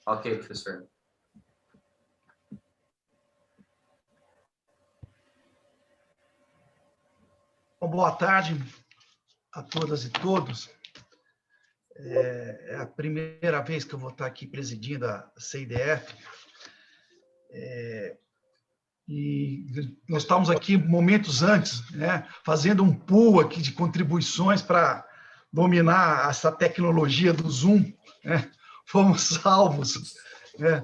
Ok, professor. Bom, boa tarde a todas e todos. É a primeira vez que eu vou estar aqui presidindo a CIDF. E nós estávamos aqui momentos antes, né, fazendo um pool aqui de contribuições para dominar essa tecnologia do Zoom, né? Fomos salvos, né,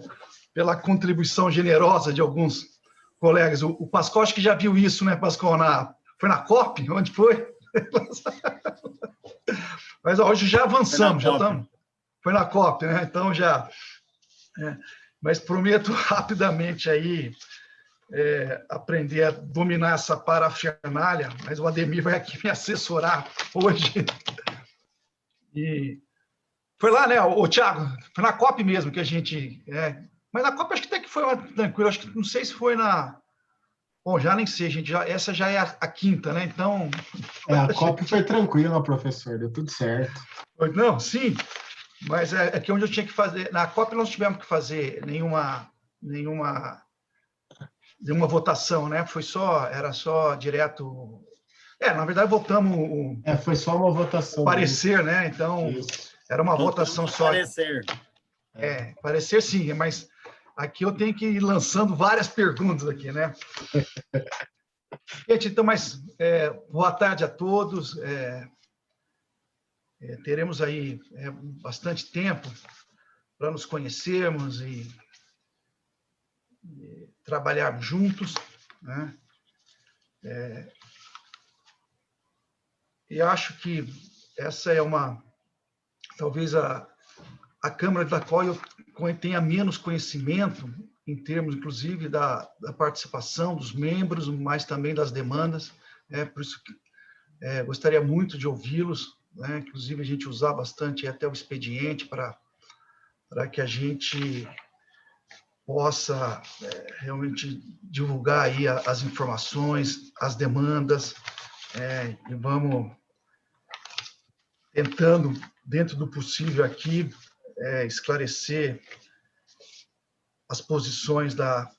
pela contribuição generosa de alguns colegas. O Pascoal acho que já viu isso, né, Pascoal? Foi na COP? Onde foi? Mas hoje já avançamos, já estamos. Foi na COP, né? Então já. Mas prometo rapidamente aí aprender a dominar essa parafernália, mas o Ademir vai aqui me assessorar hoje. E foi lá, né, o Thiago? Foi na COP mesmo que a gente. Mas na COP acho que até que foi tranquilo. Acho que não sei se foi na. Bom, já nem sei, gente. Essa já é a quinta, né? Então. A COP foi tranquila, professor, deu tudo certo. Não, sim, mas é que onde eu tinha que fazer. Na COP nós não tivemos que fazer nenhuma votação, né? Era só direto. Na verdade, votamos foi só uma votação. Parecer, né? Então, era uma votação só. Parecer. Parecer sim, mas aqui eu tenho que ir lançando várias perguntas aqui, né? Gente, então, boa tarde a todos. Teremos aí bastante tempo para nos conhecermos e trabalharmos juntos, né? E acho que essa é talvez a Câmara da qual eu tenha menos conhecimento, em termos, inclusive, da participação dos membros, mas também das demandas. Por isso que gostaria muito de ouvi-los, né? Inclusive, a gente usar bastante até o expediente para que a gente possa realmente divulgar aí as informações, as demandas, e vamos tentando, dentro do possível aqui, esclarecer as posições da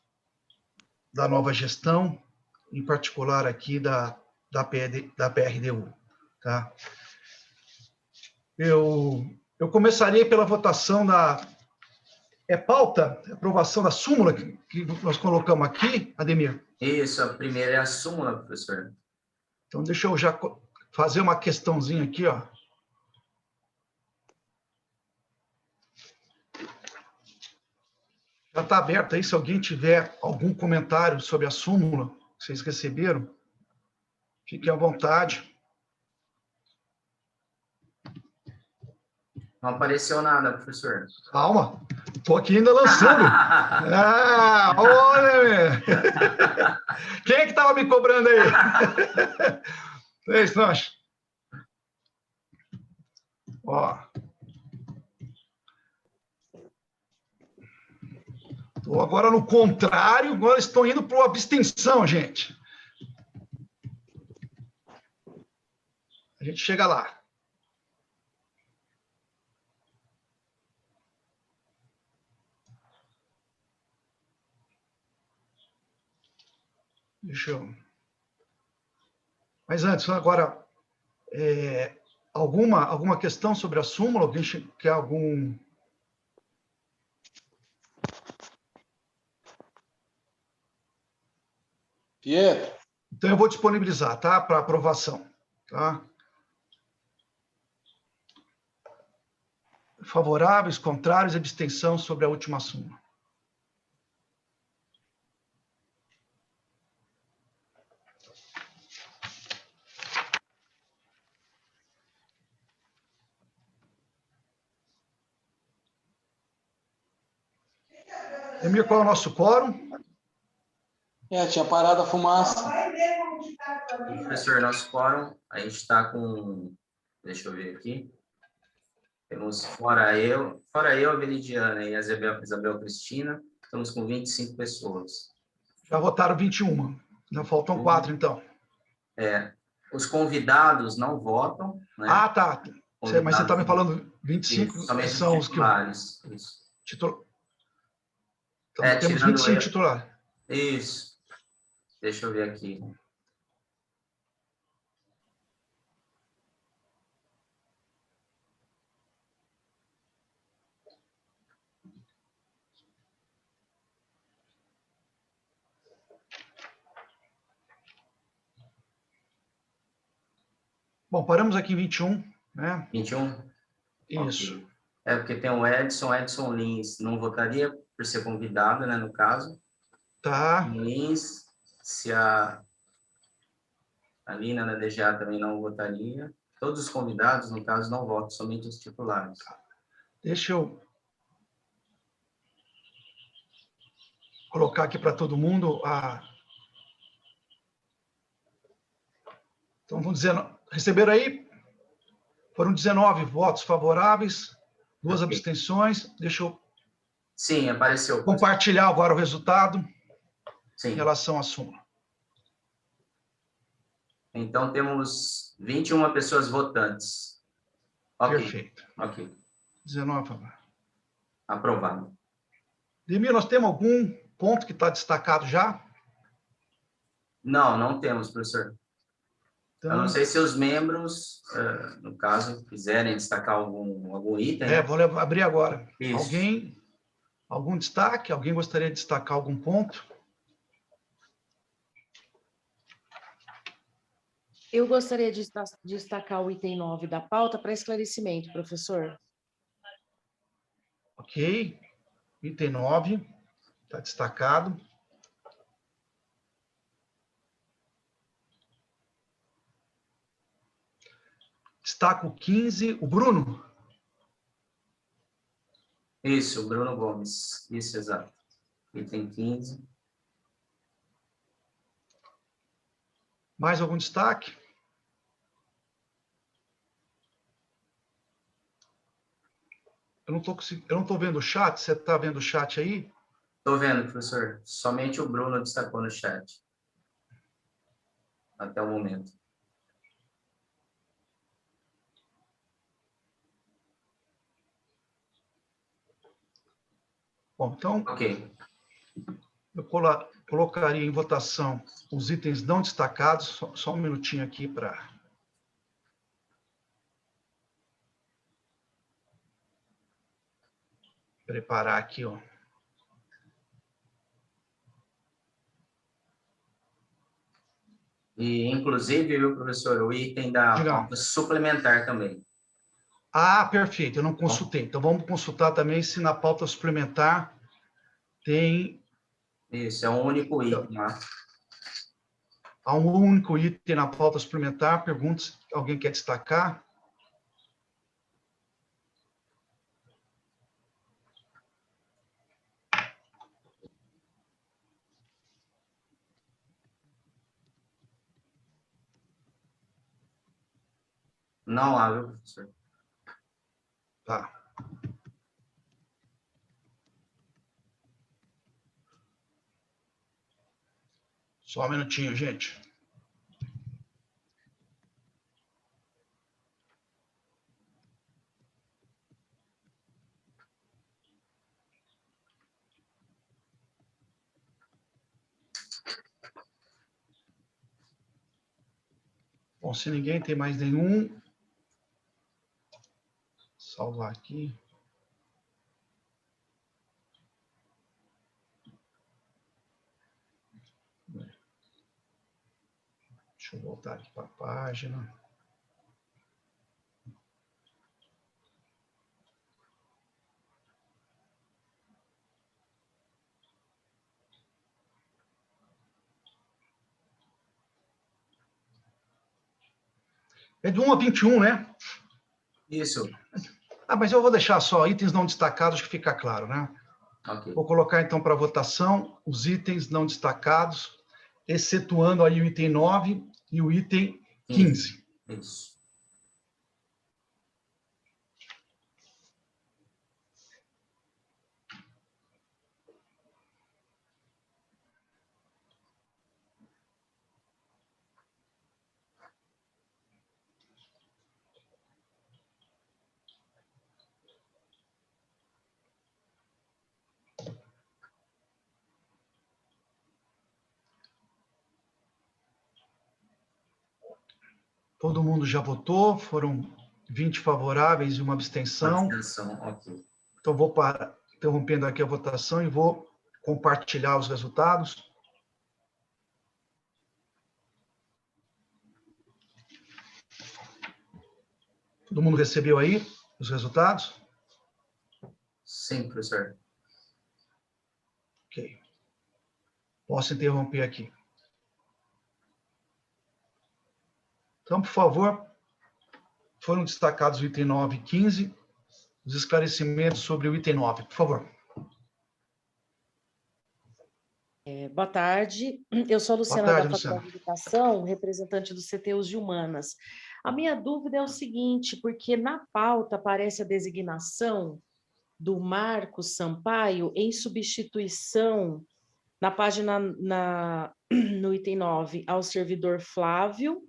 nova gestão, em particular aqui da PRDU. Tá? Eu começarei pela votação da pauta, aprovação da súmula que nós colocamos aqui, Ademir? Isso, a primeira é a súmula, professor. Então, deixa eu já fazer uma questãozinha aqui, ó. Já está aberto aí, se alguém tiver algum comentário sobre a súmula que vocês receberam, fiquem à vontade. Não apareceu nada, professor. Calma, estou aqui ainda lançando. Olha! Quem é que estava me cobrando aí? É isso, nós. Ó. Estou agora no contrário, agora estou indo para a abstenção, gente. A gente chega lá. Deixa eu... Mas antes, agora, alguma questão sobre a súmula? Alguém quer algum... Pietro. Então, eu vou disponibilizar, tá? Para aprovação, tá? Favoráveis, contrários, abstenção sobre a última súmula. Emir, qual é o nosso quórum? Tinha parado a fumaça. Professor, nosso quórum, a gente está com... Deixa eu ver aqui. Temos, fora eu, a Veridiana e a Isabel Cristina, estamos com 25 pessoas. Já votaram 21. Já faltam 4, então. Os convidados não votam, né? Ah, tá. Mas você está me falando 25, isso, somente são os titulares. Isso. Então, temos tirando 25 ele. titulares. Isso. Deixa eu ver aqui. Bom, paramos aqui em 21, né? 21? Isso. Ok. É porque tem o Edson Lins não votaria por ser convidado, né, no caso. Tá. Lins, se a Lina da DGA também não votaria. Todos os convidados, no caso, não votam, somente os titulares. Deixa eu colocar aqui para todo mundo a... Então, vamos dizer, receberam aí, foram 19 votos favoráveis, 2 Ok. abstenções. Deixa eu Sim, apareceu. compartilhar agora o resultado em Sim. relação à súmula. Então, temos 21 pessoas votantes. Ok. Perfeito. Ok. 19 a favor. Aprovado. Demir, nós temos algum ponto que está destacado já? Não, não temos, professor. Eu não Então, sei se os membros, no caso, quiserem destacar algum item, né? vou abrir agora. Isso. Algum destaque? Alguém gostaria de destacar algum ponto? Eu gostaria de destacar o item 9 da pauta para esclarecimento, professor. Ok. Item 9, está destacado. Destaco o 15, o Bruno. Isso, Bruno Gomes. Isso, exato. Item 15. Mais algum destaque? Eu não estou vendo o chat. Você está vendo o chat aí? Estou vendo, professor. Somente o Bruno destacou no chat. Até o momento. Bom, então, Ok. eu colocaria em votação os itens não destacados. Só um minutinho aqui para... preparar aqui, ó. E, inclusive, viu, professor, o item da Diga lá. pauta suplementar também. Ah, perfeito, eu não consultei. Então, vamos consultar também se na pauta suplementar tem... Isso, é um único item lá. Há um único item na pauta suplementar. Pergunto se alguém quer destacar. Não há, viu, professor? Tá. Só um minutinho, gente. Bom, se ninguém tem mais nenhum, salvar aqui. Deixa eu voltar aqui para a página. É do 1 a 21, né? Isso. Ah, mas eu vou deixar só itens não destacados, que fica claro, né? Ok. Vou colocar, então, para votação os itens não destacados, excetuando aí o item 9 e o item 15. Isso. Todo mundo já votou, foram 20 favoráveis e uma abstenção. Abstenção, ok. Então, vou parar, interrompendo aqui a votação e vou compartilhar os resultados. Todo mundo recebeu aí os resultados? Sim, professor. Ok. Posso interromper aqui. Então, por favor, foram destacados o item 9 e 15, os esclarecimentos sobre o item 9, por favor. Boa tarde, eu sou a Luciana Boa tarde, da Faculdade de Educação, representante do CTUs de Humanas. A minha dúvida é o seguinte, porque na pauta aparece a designação do Marcos Sampaio em substituição, na página, no item 9, ao servidor Flávio,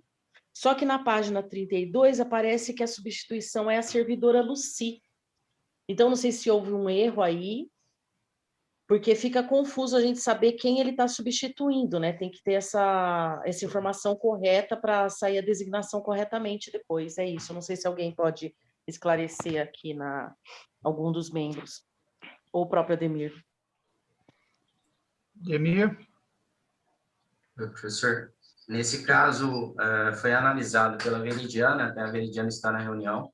só que na página 32 aparece que a substituição é a servidora Luci. Então, não sei se houve um erro aí, porque fica confuso a gente saber quem ele está substituindo, né? Tem que ter essa informação correta para sair a designação corretamente depois. É isso. Não sei se alguém pode esclarecer aqui algum dos membros, ou o próprio Ademir. Ademir? Professor, nesse caso, foi analisado pela Veridiana, até a Veridiana está na reunião.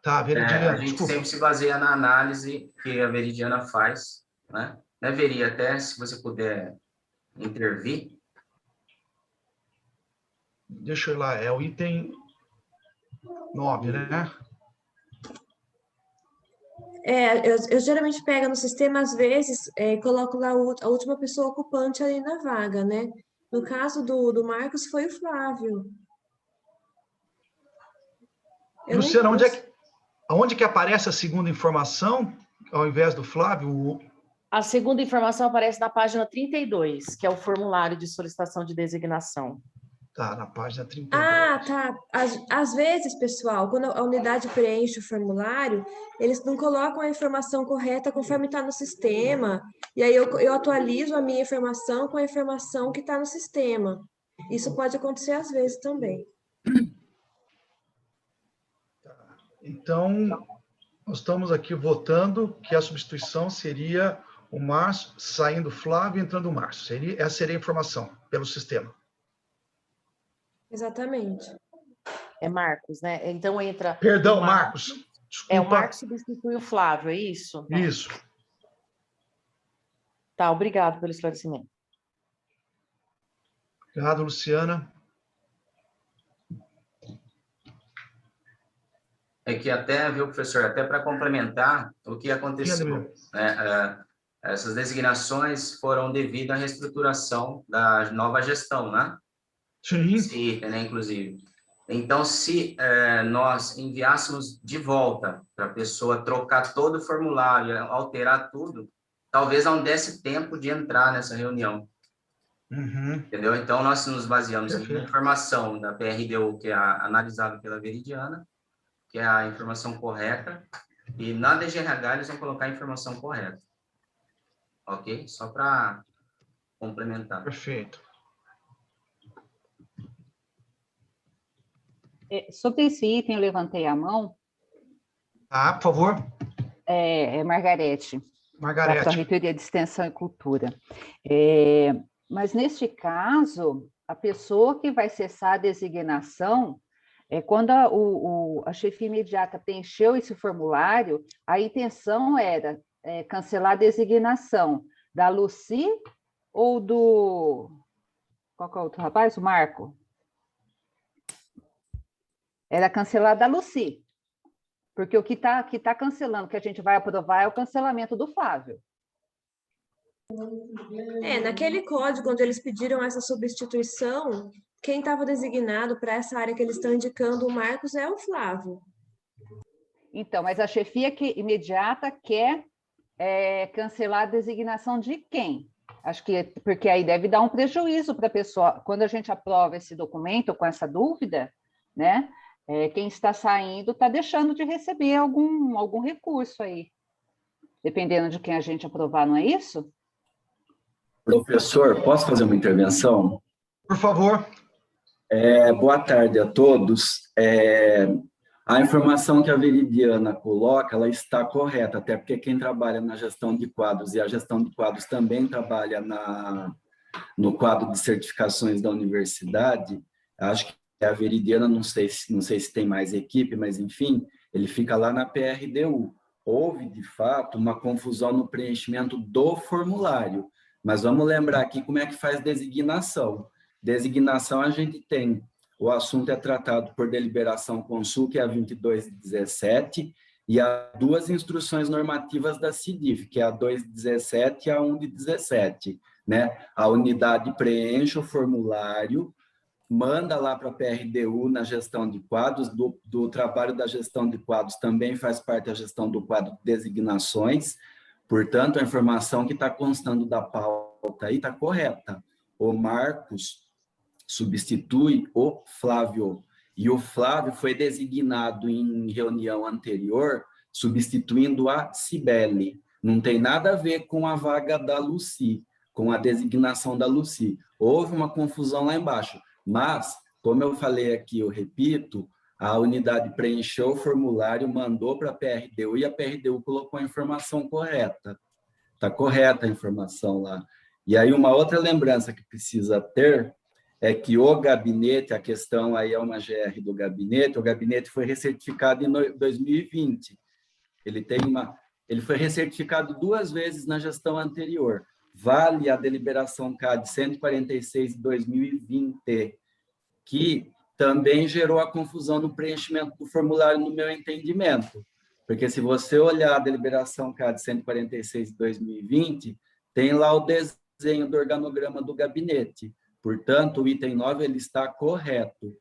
Tá, A Veridiana, gente desculpa. sempre se baseia na análise que a Veridiana faz, né? Veri, até se você puder intervir. Deixa eu ir lá, é o item 9, né? Eu geralmente pego no sistema, às vezes, coloco lá a última pessoa ocupante ali na vaga, né? No caso do Marcos, foi o Flávio. Luciana, onde que aparece a segunda informação, ao invés do Flávio? A segunda informação aparece na página 32, que é o formulário de solicitação de designação. Tá, na página 32. Ah, tá. Às vezes, pessoal, quando a unidade preenche o formulário, eles não colocam a informação correta conforme está no sistema. E aí eu atualizo a minha informação com a informação que está no sistema. Isso pode acontecer às vezes também. Então, nós estamos aqui votando que a substituição seria o Márcio, saindo o Flávio e entrando o Márcio. Essa seria a informação pelo sistema. Exatamente. É Marcos, né? Então entra... Perdão, Marcos. Desculpa. O Marcos substitui o Flávio, é isso? Não. Isso. Tá, obrigado pelo esclarecimento. Obrigado, Luciana. É que até, viu, professor, até para complementar o que aconteceu, né? Essas designações foram devido à reestruturação da nova gestão, né? Sim. Né, inclusive. Então, se nós enviássemos de volta para a pessoa trocar todo o formulário, alterar tudo, talvez não desse tempo de entrar nessa reunião. Uhum. Entendeu? Então, nós nos baseamos Perfeito. na informação da PRDU, que é analisada pela Veridiana, que é a informação correta, e na DGRH eles vão colocar a informação correta. Ok? Só para complementar. Perfeito. Sobre esse item, eu levantei a mão. Ah, por favor. Margarete. Margarete. Da Reitoria de Extensão e Cultura. Mas, neste caso, a pessoa que vai cessar a designação, quando a chefia imediata preencheu esse formulário, a intenção era cancelar a designação da Luci ou do... Qual que é o outro rapaz? O Marco? Era cancelar da Luci, porque o que tá cancelando, que a gente vai aprovar, é o cancelamento do Flávio. Naquele código onde eles pediram essa substituição, quem estava designado para essa área que eles estão indicando o Marcos é o Flávio. Então, mas a chefia imediata quer cancelar a designação de quem? Acho que porque aí deve dar um prejuízo para a pessoa. Quando a gente aprova esse documento com essa dúvida, né? Quem está saindo está deixando de receber algum recurso aí, dependendo de quem a gente aprovar, não é isso? Professor, posso fazer uma intervenção? Por favor. Boa tarde a todos. A informação que a Veridiana coloca, ela está correta, até porque quem trabalha na gestão de quadros, e a gestão de quadros também trabalha no quadro de certificações da universidade, acho que a Veridiana, não sei se tem mais equipe, mas enfim, ele fica lá na PRDU. Houve, de fato, uma confusão no preenchimento do formulário, mas vamos lembrar aqui como é que faz designação. Designação a gente tem, o assunto é tratado por deliberação consul, que é a 22/17, e há 2 instruções normativas da CIDIF, que é a 2/17 e a 1/17, né? A unidade preenche o formulário, manda lá para a PRDU na gestão de quadros, do trabalho da gestão de quadros também faz parte a gestão do quadro de designações, portanto, a informação que está constando da pauta aí está correta. O Marcos substitui o Flávio, e o Flávio foi designado em reunião anterior, substituindo a Cibele. Não tem nada a ver com a vaga da Lucy, com a designação da Lucy. Houve uma confusão lá embaixo, mas, como eu falei aqui, eu repito, a unidade preencheu o formulário, mandou para a PRDU e a PRDU colocou a informação correta. Está correta a informação lá. E aí, uma outra lembrança que precisa ter é que o gabinete, a questão aí é uma GR do gabinete, o gabinete foi recertificado em 2020. Ele foi recertificado 2 vezes na gestão anterior. Vale a deliberação CAD 146 de 2020, que também gerou a confusão no preenchimento do formulário, no meu entendimento. Porque se você olhar a deliberação CAD 146 de 2020, tem lá o desenho do organograma do gabinete. Portanto, o item 9 ele está correto.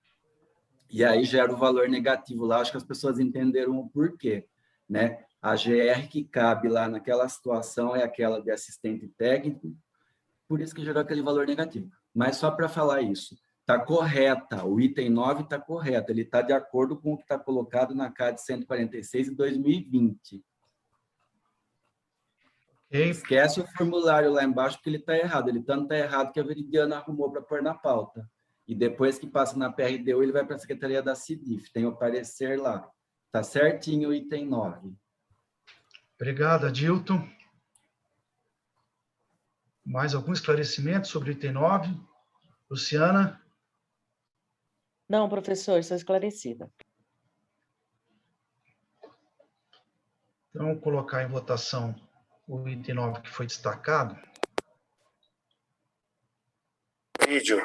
E aí gera o valor negativo lá, acho que as pessoas entenderam o porquê, né? A GR que cabe lá naquela situação é aquela de assistente técnico, por isso que gerou aquele valor negativo. Mas só para falar isso, está correta, o item 9 está correto, ele está de acordo com o que está colocado na CAD 146 de 2020. Esquece o formulário lá embaixo, porque ele está errado. Ele tanto está errado que a Veridiana arrumou para pôr na pauta. E depois que passa na PRDU, ele vai para a Secretaria da CIDIF. Tem o parecer lá. Está certinho o item 9. Obrigado, Adilton. Mais algum esclarecimento sobre o item 9? Luciana? Não, professor, estou esclarecida. Então, vou colocar em votação o item 9 que foi destacado. Vídeo.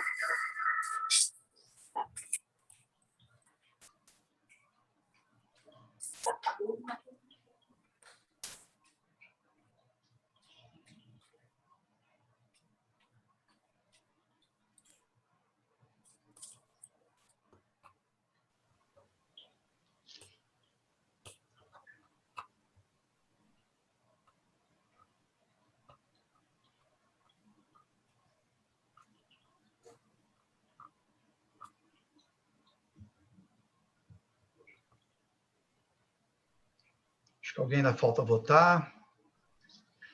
Acho que alguém ainda falta votar.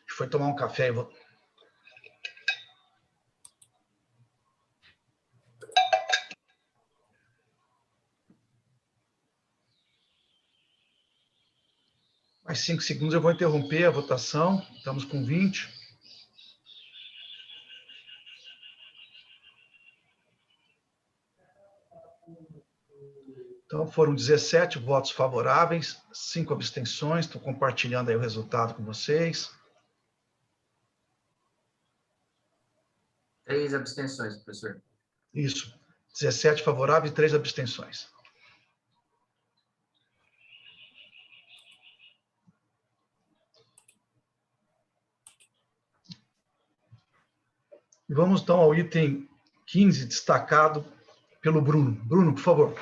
Foi tomar um café e votar. Mais 5 segundos eu vou interromper a votação. Estamos com 20. Então, foram 17 votos favoráveis, 5 abstenções. Estou compartilhando aí o resultado com vocês. 3 abstenções, professor. Isso. 17 favoráveis e 3 abstenções. E vamos, então, ao item 15, destacado pelo Bruno. Bruno, por favor.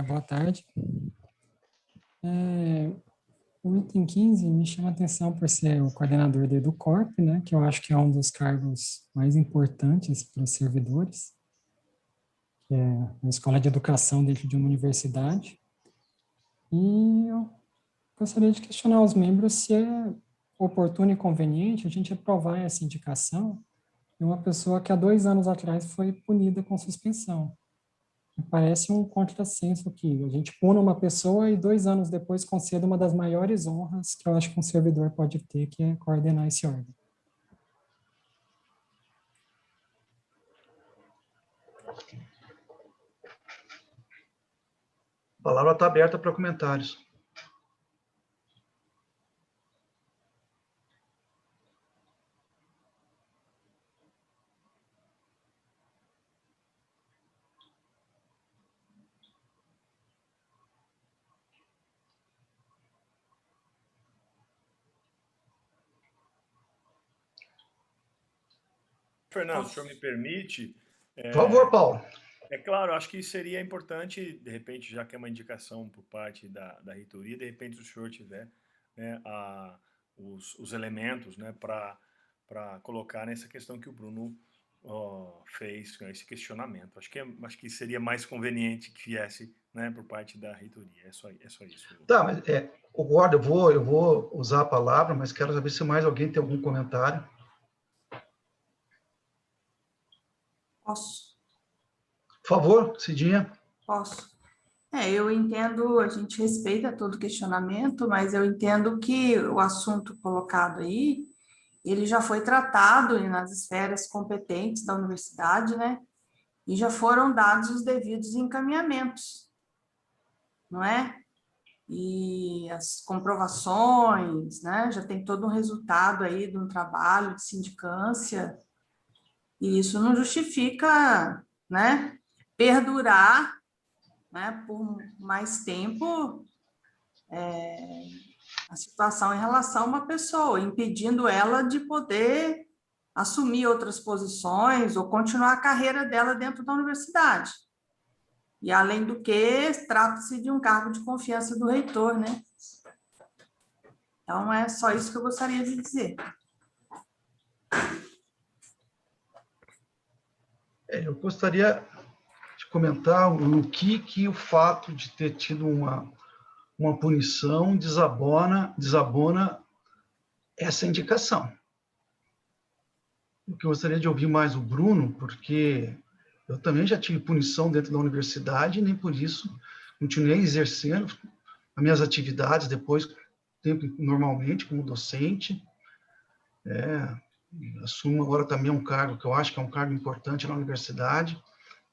Boa tarde. O item 15 me chama a atenção por ser o coordenador do EduCorp, né, que eu acho que é um dos cargos mais importantes para os servidores, que é a escola de educação dentro de uma universidade. E eu gostaria de questionar os membros se é oportuno e conveniente a gente aprovar essa indicação, e uma pessoa que há 2 anos atrás foi punida com suspensão. Parece um contrassenso aqui. A gente pune uma pessoa e 2 anos depois concede uma das maiores honras que eu acho que um servidor pode ter, que é coordenar esse órgão. A palavra está aberta para comentários. Fernando, se o senhor me permite, Por favor, Paulo. é claro, acho que seria importante, de repente, já que é uma indicação por parte da reitoria, de repente, se o senhor tiver, né, os elementos, né, para colocar nessa questão que o Bruno fez, esse questionamento. Acho que seria mais conveniente que viesse, né, por parte da reitoria. É só isso. Tá, mas concordo, eu vou usar a palavra, mas quero saber se mais alguém tem algum comentário. Posso? Por favor, Cidinha. Posso. Eu entendo, a gente respeita todo questionamento, mas eu entendo que o assunto colocado aí, ele já foi tratado nas esferas competentes da universidade, né? E já foram dados os devidos encaminhamentos, não é? E as comprovações, né? Já tem todo um resultado aí de um trabalho de sindicância, e isso não justifica, né, perdurar, né, por mais tempo a situação em relação a uma pessoa, impedindo ela de poder assumir outras posições ou continuar a carreira dela dentro da universidade. E, além do que, trata-se de um cargo de confiança do reitor, né? Então, é só isso que eu gostaria de dizer. Eu gostaria de comentar no que o fato de ter tido uma punição desabona essa indicação. Eu gostaria de ouvir mais o Bruno, porque eu também já tive punição dentro da universidade e nem por isso continuei exercendo as minhas atividades depois, normalmente, como docente. Assumo agora também um cargo que eu acho que é um cargo importante na universidade.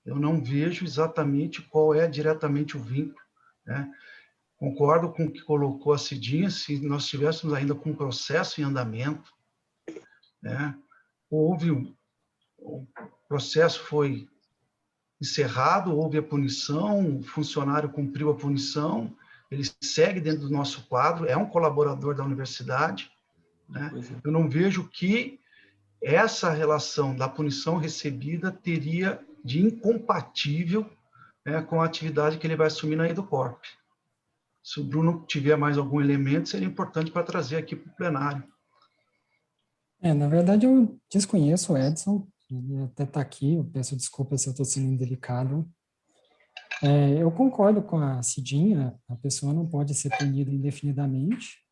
Eu não vejo exatamente qual é diretamente o vínculo, né? Concordo com o que colocou a Cidinha, se nós estivéssemos ainda com um processo em andamento, né? O processo foi encerrado, houve a punição, o funcionário cumpriu a punição, ele segue dentro do nosso quadro, é um colaborador da universidade, né? Eu não vejo que essa relação da punição recebida teria de incompatível, né, com a atividade que ele vai assumir na EduCorp. Se o Bruno tiver mais algum elemento, seria importante para trazer aqui para o plenário. Na verdade, eu desconheço o Edson, ele até está aqui, eu peço desculpa se eu estou sendo indelicado. Eu concordo com a Cidinha, a pessoa não pode ser punida indefinidamente.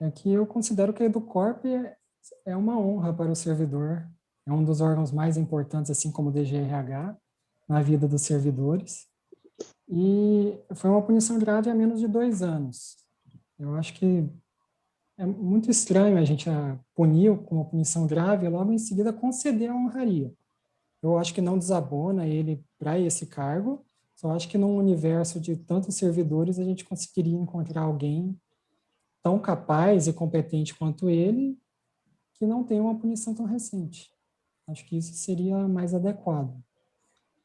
É que eu considero que a EduCorp é uma honra para o servidor, é um dos órgãos mais importantes, assim como o DGRH, na vida dos servidores. E foi uma punição grave há menos de 2 anos. Eu acho que é muito estranho a gente punir com uma punição grave e logo em seguida conceder a honraria. Eu acho que não desabona ele para esse cargo, só acho que num universo de tantos servidores a gente conseguiria encontrar alguém tão capaz e competente quanto ele que não tem uma punição tão recente. Acho que isso seria mais adequado.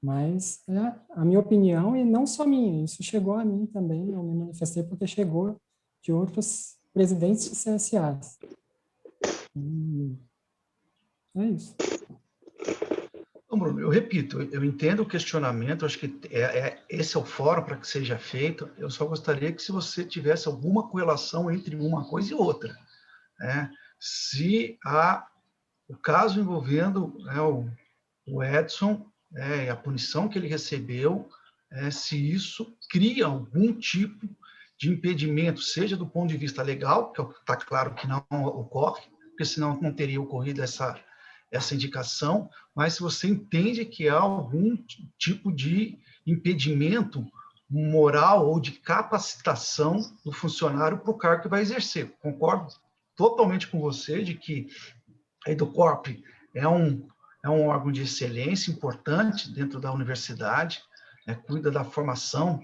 Mas é a minha opinião, e não só minha, isso chegou a mim também, eu me manifestei porque chegou de outros presidentes de CSAs. É isso. Então, Bruno, eu repito, eu entendo o questionamento, acho que esse é o fórum para que seja feito, eu só gostaria que se você tivesse alguma correlação entre uma coisa e outra, né? Se há o caso envolvendo, né, o Edson, e a punição que ele recebeu, se isso cria algum tipo de impedimento, seja do ponto de vista legal, que está claro que não ocorre, porque senão não teria ocorrido essa essa indicação, mas se você entende que há algum tipo de impedimento moral ou de capacitação do funcionário para o cargo que vai exercer. Concordo totalmente com você de que a Educorp é um órgão de excelência importante dentro da universidade, cuida da formação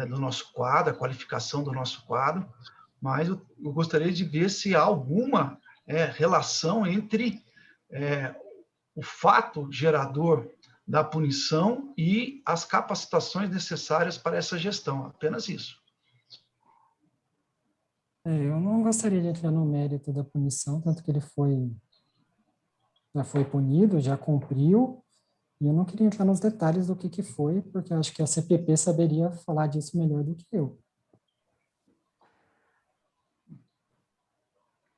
do nosso quadro, a qualificação do nosso quadro, mas eu gostaria de ver se há alguma relação entre o fato gerador da punição e as capacitações necessárias para essa gestão, apenas isso. Eu não gostaria de entrar no mérito da punição, tanto que ele já foi punido, já cumpriu, e eu não queria entrar nos detalhes do que foi, porque acho que a CPP saberia falar disso melhor do que eu.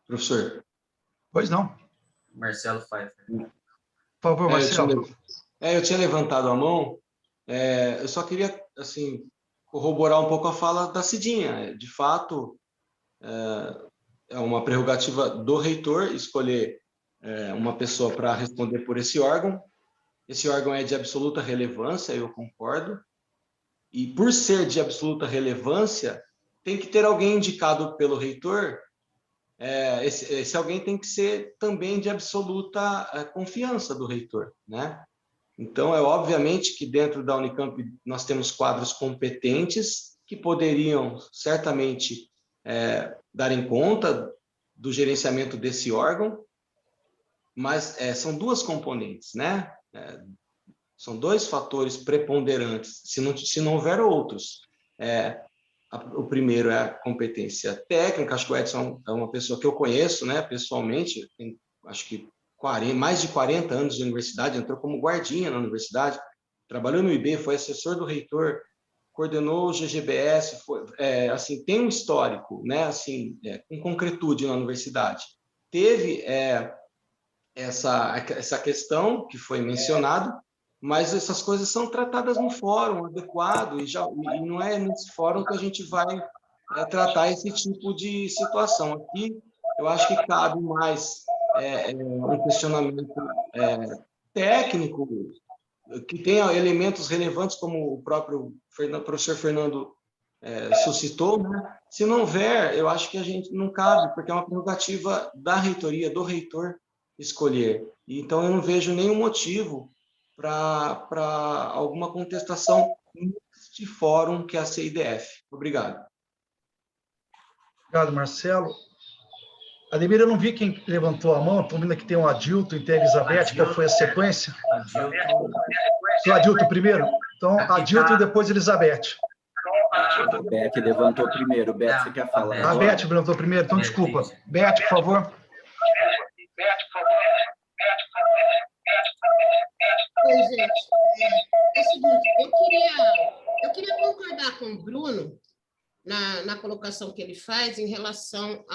Professor. Pois não. Marcelo Pfeiffer. Por favor, Marcelo. Eu tinha levantado a mão, eu só queria, assim, corroborar um pouco a fala da Cidinha. De fato, é uma prerrogativa do reitor escolher uma pessoa para responder por esse órgão. Esse órgão é de absoluta relevância, eu concordo. E por ser de absoluta relevância, tem que ter alguém indicado pelo reitor. Esse alguém tem que ser também de absoluta confiança do reitor, né? Então, obviamente que dentro da Unicamp nós temos quadros competentes que poderiam certamente darem conta do gerenciamento desse órgão, mas são duas componentes, né? São dois fatores preponderantes, se não houver outros. O primeiro é a competência técnica. Acho que o Edson é uma pessoa que eu conheço, né, pessoalmente, tem, acho que mais de 40 anos de universidade, entrou como guardinha na universidade, trabalhou no IB, foi assessor do reitor, coordenou o GGBS, assim, tem um histórico, né, assim, com concretude na universidade. Teve essa questão que foi mencionado, mas essas coisas são tratadas no fórum adequado, e não é nesse fórum que a gente vai tratar esse tipo de situação. Aqui, eu acho que cabe mais um questionamento técnico, que tenha elementos relevantes, como o próprio professor Fernando suscitou, né? Se não houver, eu acho que a gente não cabe, porque é uma prerrogativa da reitoria, do reitor, escolher. Então, eu não vejo nenhum motivo para alguma contestação neste fórum que é a CIDF. Obrigado. Obrigado, Marcelo. Ademir, eu não vi quem levantou a mão, estou vendo que tem o Adilto e tem a Elizabeth, qual foi a sequência? O Adilto primeiro? Então, Adilto e depois Elizabeth. A Beth levantou primeiro. Beth, você quer falar? A Beth levantou primeiro, então desculpa. Beth, por favor. Oi, gente. É o seguinte, eu queria concordar com o Bruno na colocação que ele faz em relação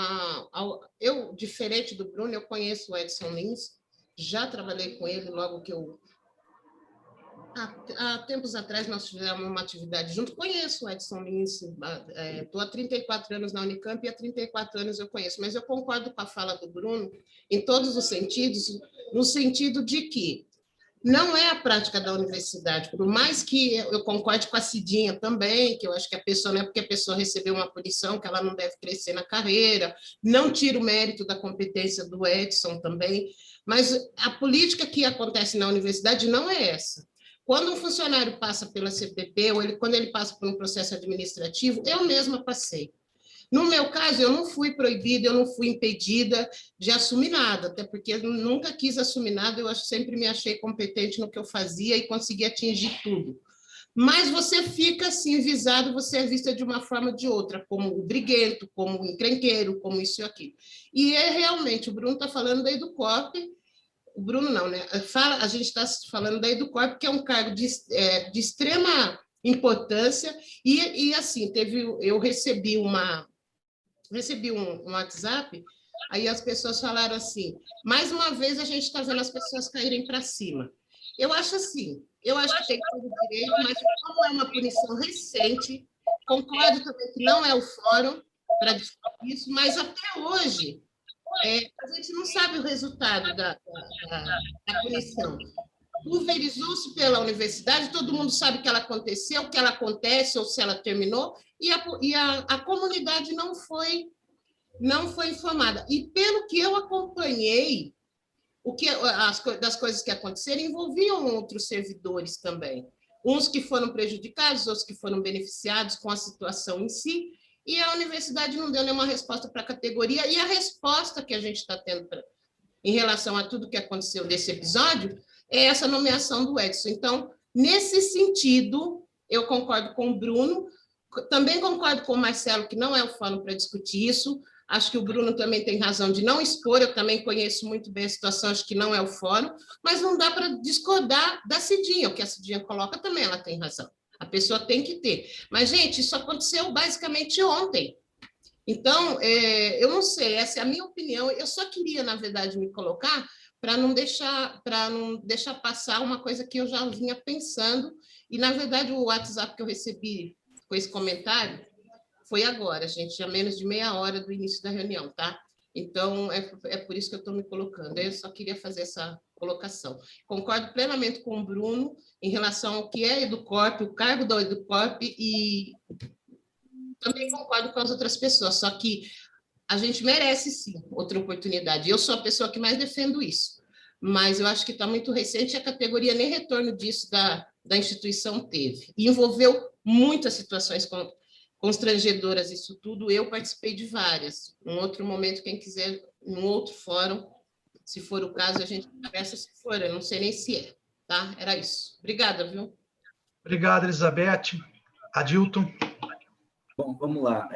eu, diferente do Bruno, eu conheço o Edson Lins, já trabalhei com ele logo que eu... Há tempos atrás nós fizemos uma atividade junto, conheço o Edson Lins, estou há 34 anos na Unicamp e há 34 anos eu conheço, mas eu concordo com a fala do Bruno em todos os sentidos, no sentido de que não é a prática da universidade, por mais que eu concorde com a Cidinha também, que eu acho que a pessoa não é porque a pessoa recebeu uma punição que ela não deve crescer na carreira, não tira o mérito da competência do Edson também, mas a política que acontece na universidade não é essa. Quando um funcionário passa pela CPP, ou quando ele passa por um processo administrativo, eu mesma passei. No meu caso, eu não fui proibida, eu não fui impedida de assumir nada, até porque eu nunca quis assumir nada, eu sempre me achei competente no que eu fazia e consegui atingir tudo. Mas você fica assim, visado, você é vista de uma forma ou de outra, como o briguento, como o encrenqueiro, como isso e aquilo. E realmente, o Bruno está falando da Educorp, o Bruno não, né? A gente está falando da Educorp, que é um cargo de extrema importância, e assim, eu recebi um WhatsApp, aí as pessoas falaram assim, mais uma vez a gente está vendo as pessoas caírem para cima. Eu acho assim, eu acho que tem que ter o direito, mas como é uma punição recente, concordo também que não é o fórum para discutir isso, mas até hoje a gente não sabe o resultado da punição. Pulverizou-se pela universidade, todo mundo sabe que ela aconteceu, que ela acontece, ou se ela terminou, e a comunidade não foi informada. E pelo que eu acompanhei, das coisas que aconteceram envolviam outros servidores também. Uns que foram prejudicados, outros que foram beneficiados com a situação em si, e a universidade não deu nenhuma resposta para a categoria, e a resposta que a gente está tendo em relação a tudo que aconteceu desse episódio é essa nomeação do Edson. Então, nesse sentido, eu concordo com o Bruno, também concordo com o Marcelo, que não é o fórum para discutir isso, acho que o Bruno também tem razão de não expor, eu também conheço muito bem a situação, acho que não é o fórum, mas não dá para discordar da Cidinha, o que a Cidinha coloca também, ela tem razão. A pessoa tem que ter. Mas, gente, isso aconteceu basicamente ontem. Então, eu não sei, essa é a minha opinião. Eu só queria, na verdade, me colocar para não deixar passar uma coisa que eu já vinha pensando. E, na verdade, o WhatsApp que eu recebi com esse comentário foi agora, gente, já menos de meia hora do início da reunião, tá? Então, é por isso que eu estou me colocando. Eu só queria fazer essa colocação. Concordo plenamente com o Bruno em relação ao que é EduCorp, o cargo do EduCorp, e também concordo com as outras pessoas, só que a gente merece, sim, outra oportunidade. Eu sou a pessoa que mais defendo isso, mas eu acho que está muito recente e a categoria nem retorno disso da instituição teve. E envolveu muitas situações constrangedoras, isso tudo. Eu participei de várias. Num outro momento, quem quiser, num outro fórum, se for o caso, a gente conversa se for, eu não sei nem se é, tá? Era isso. Obrigada, viu? Obrigado, Elizabeth. Adilton. Bom, vamos lá.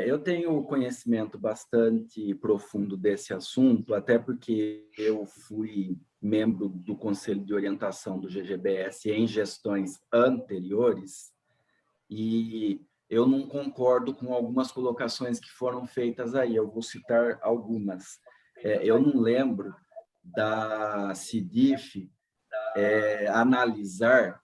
Eu tenho conhecimento bastante profundo desse assunto, até porque eu fui membro do Conselho de Orientação do GGBS em gestões anteriores, e eu não concordo com algumas colocações que foram feitas aí. Eu vou citar algumas. Eu não lembro da CIDIF analisar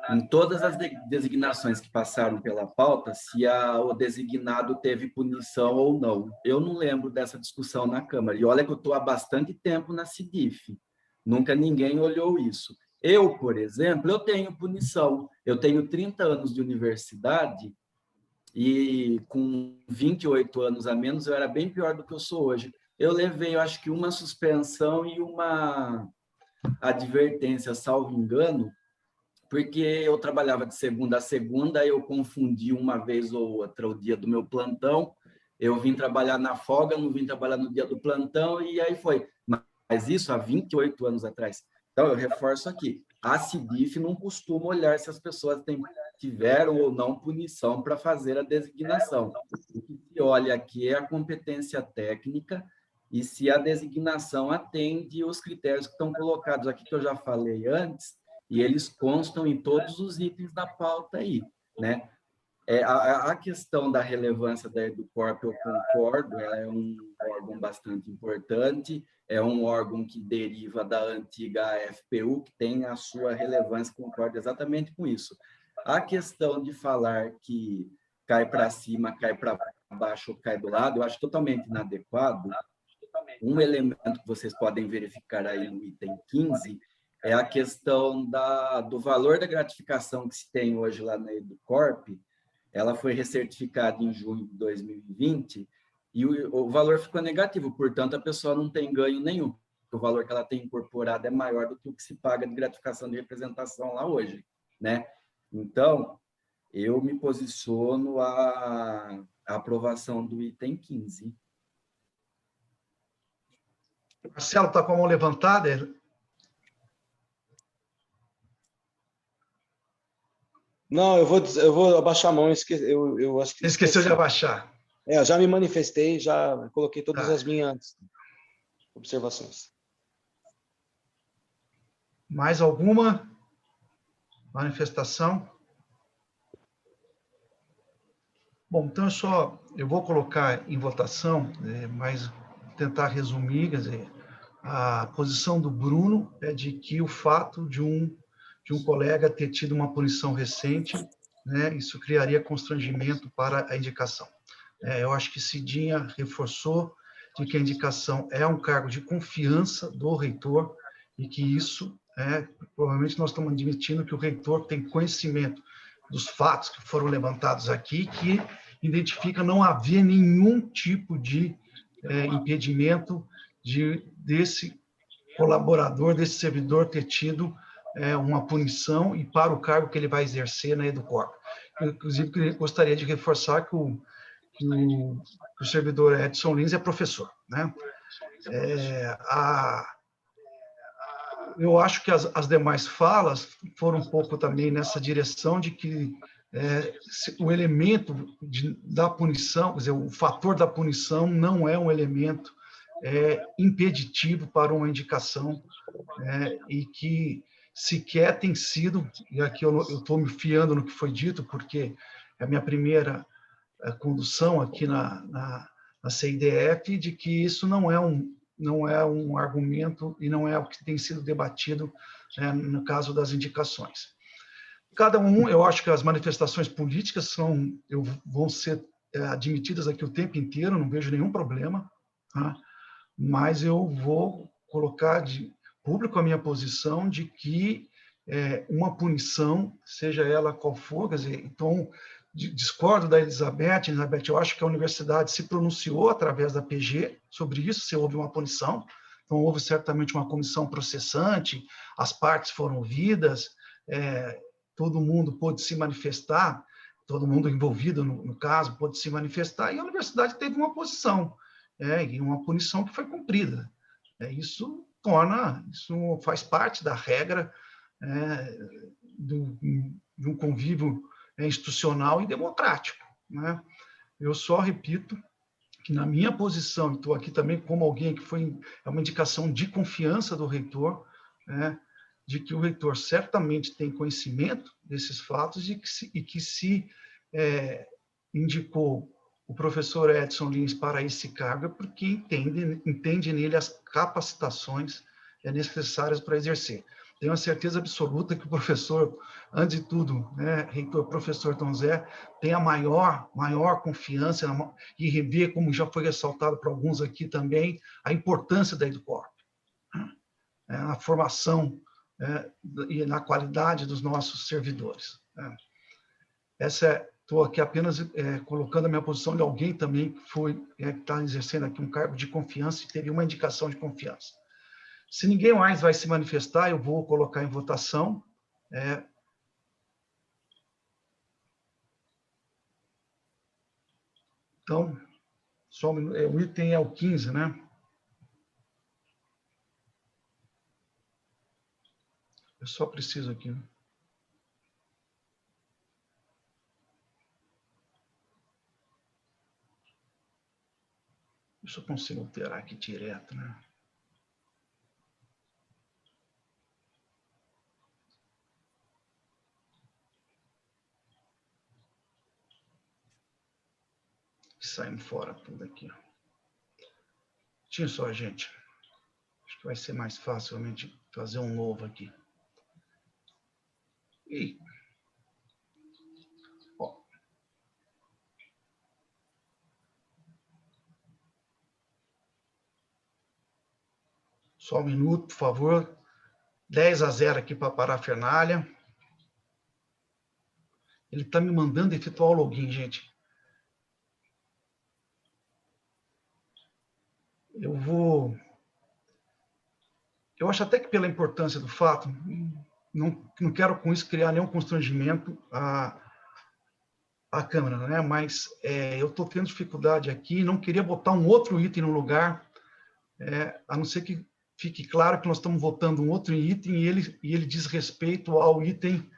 em todas as designações que passaram pela pauta, se o designado teve punição ou não. Eu não lembro dessa discussão na Câmara. E olha que eu estou há bastante tempo na CIDIF. Nunca ninguém olhou isso. Eu, por exemplo, eu tenho punição. Eu tenho 30 anos de universidade e com 28 anos a menos, eu era bem pior do que eu sou hoje. Eu levei, eu acho que uma suspensão e uma advertência, salvo engano, porque eu trabalhava de segunda a segunda, eu confundi uma vez ou outra o dia do meu plantão, eu vim trabalhar na folga, não vim trabalhar no dia do plantão, e aí foi. Mas isso há 28 anos atrás. Então, eu reforço aqui, a CIDIF não costuma olhar se as pessoas tiveram ou não punição para fazer a designação. O que se olha aqui é a competência técnica e se a designação atende os critérios que estão colocados aqui, que eu já falei antes, e eles constam em todos os itens da pauta aí, né? A questão da relevância da EduCorp, eu concordo, ela é um órgão bastante importante, é um órgão que deriva da antiga AFPU, que tem a sua relevância, concordo exatamente com isso. A questão de falar que cai para cima, cai para baixo ou cai do lado, eu acho totalmente inadequado. Um elemento que vocês podem verificar aí no item 15 é a questão do valor da gratificação que se tem hoje lá na EduCorp. Ela foi recertificada em junho de 2020 e o valor ficou negativo, portanto, a pessoa não tem ganho nenhum. O valor que ela tem incorporado é maior do que o que se paga de gratificação de representação lá hoje, né? Então, eu me posiciono a aprovação do item 15. Marcelo, está com a mão levantada? Não, eu vou abaixar a mão, eu acho que... Esqueceu de abaixar. Eu já me manifestei, já coloquei todas as minhas observações. Mais alguma manifestação? Bom, então eu vou colocar em votação, mas tentar resumir, quer dizer, a posição do Bruno é de que o fato de um colega ter tido uma punição recente, né, isso criaria constrangimento para a indicação. Eu acho que Cidinha reforçou de que a indicação é um cargo de confiança do reitor e que isso provavelmente nós estamos admitindo que o reitor tem conhecimento dos fatos que foram levantados aqui, que identifica não haver nenhum tipo de impedimento desse colaborador, desse servidor ter tido uma punição e para o cargo que ele vai exercer na Educorp. Inclusive, gostaria de reforçar que o servidor Edson Lins é professor, né? Eu acho que as demais falas foram um pouco também nessa direção de que o elemento da punição, quer dizer, o fator da punição não é um elemento impeditivo para uma indicação, e que sequer tem sido, e aqui eu estou me fiando no que foi dito, porque é a minha primeira condução aqui na CIDF, de que isso não é um argumento e não é o que tem sido debatido no caso das indicações. Eu acho que as manifestações políticas vão ser admitidas aqui o tempo inteiro, não vejo nenhum problema, tá? Mas eu vou colocar de público a minha posição de que uma punição, seja ela qual for, quer dizer, então, discordo da Elizabeth, eu acho que a universidade se pronunciou através da PG sobre isso, se houve uma punição, então houve certamente uma comissão processante, as partes foram ouvidas, todo mundo pôde se manifestar, todo mundo envolvido no caso pôde se manifestar, e a universidade teve uma posição, e uma punição que foi cumprida. Isso faz parte da regra de um convívio institucional e democrático, né? Eu só repito que, na minha posição, estou aqui também como alguém que é uma indicação de confiança do reitor, de que o reitor certamente tem conhecimento desses fatos e que se indicou o professor Edson Lins para esse cargo é porque entende nele as capacitações necessárias para exercer. Tenho a certeza absoluta que o professor, antes de tudo, reitor professor Tom Zé, tem a maior confiança e rever, como já foi ressaltado por alguns aqui também, a importância da Educorp, na formação e na qualidade dos nossos servidores. Estou aqui apenas colocando a minha posição de alguém também que está exercendo aqui um cargo de confiança e teve uma indicação de confiança. Se ninguém mais vai se manifestar, eu vou colocar em votação. Então, o item é o 15, né? Eu só preciso aqui. Eu só consigo alterar aqui direto, né? Saímos fora tudo aqui. Tinha só, gente. Acho que vai ser mais fácil realmente fazer um novo aqui. E... ó. Só um minuto, por favor. 10-0 aqui para a parafernália. Ele está me mandando efetuar o login, gente. Eu acho até que pela importância do fato, não quero com isso criar nenhum constrangimento à Câmara, né? Mas eu estou tendo dificuldade aqui, não queria botar um outro item no lugar, a não ser que fique claro que nós estamos votando um outro item e ele diz respeito ao item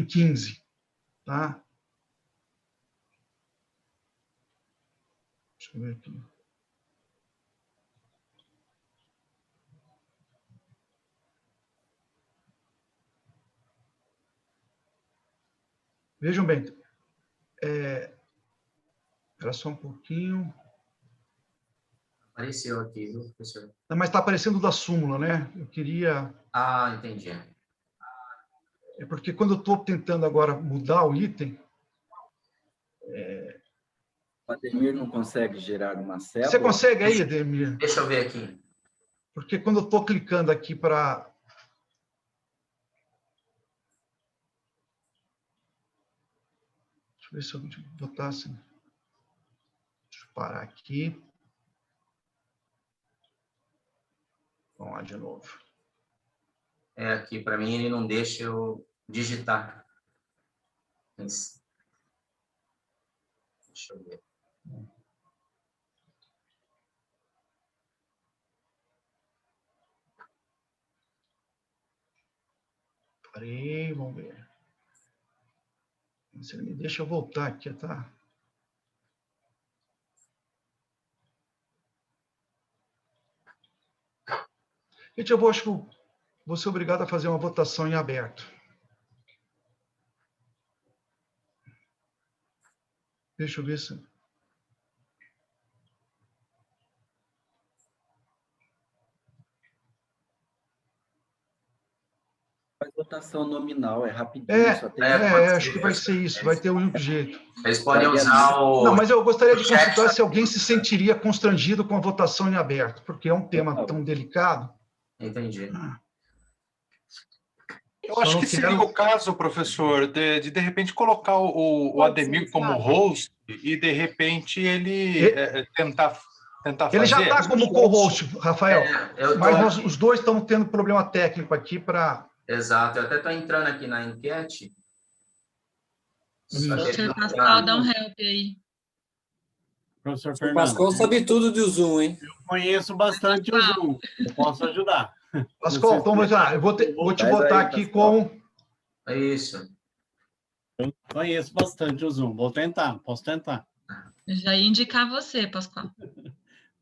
15, tá? Deixa eu ver aqui. Vejam bem, era só um pouquinho. Apareceu aqui, viu, professor? Não, mas está aparecendo da súmula, né? Eu queria... Ah, entendi. É porque quando eu estou tentando agora mudar o item... O Ademir não consegue gerar uma célula? Você consegue aí, Ademir? Deixa eu ver aqui. Porque quando eu estou clicando aqui para... Deixa eu ver se eu botasse... Deixa eu parar aqui. Vamos lá de novo. É, aqui, para mim, ele não deixa eu digitar. Deixa eu ver. Parei, vamos ver. Se ele me deixa eu voltar aqui, tá? Gente, eu acho que vou ser obrigado a fazer uma votação em aberto. Deixa eu ver se... Faz votação nominal, é rapidinho. Só tem... acho que vai ser isso, vai ter o único jeito. Eles podem usar o... Não, mas eu gostaria de consultar se alguém se sentiria constrangido com a votação em aberto, porque é um tema tão delicado. Entendi. Eu acho que seria o caso, professor, de repente colocar o Ademir como host e de repente ele tentar fazer. Ele já está como co-host, Rafael. Mas os dois estamos tendo problema técnico aqui para... Exato, eu até estou entrando aqui na enquete. Professor Pascoal, dá um help aí. Professor O Fernando. Pascoal sabe tudo do Zoom, hein? Eu conheço bastante o Zoom. Eu posso ajudar. Pascoal, então vamos lá. Eu vou te botar aqui como... É isso. Eu conheço bastante o Zoom. Vou tentar, posso tentar. Eu já ia indicar você, Pascoal.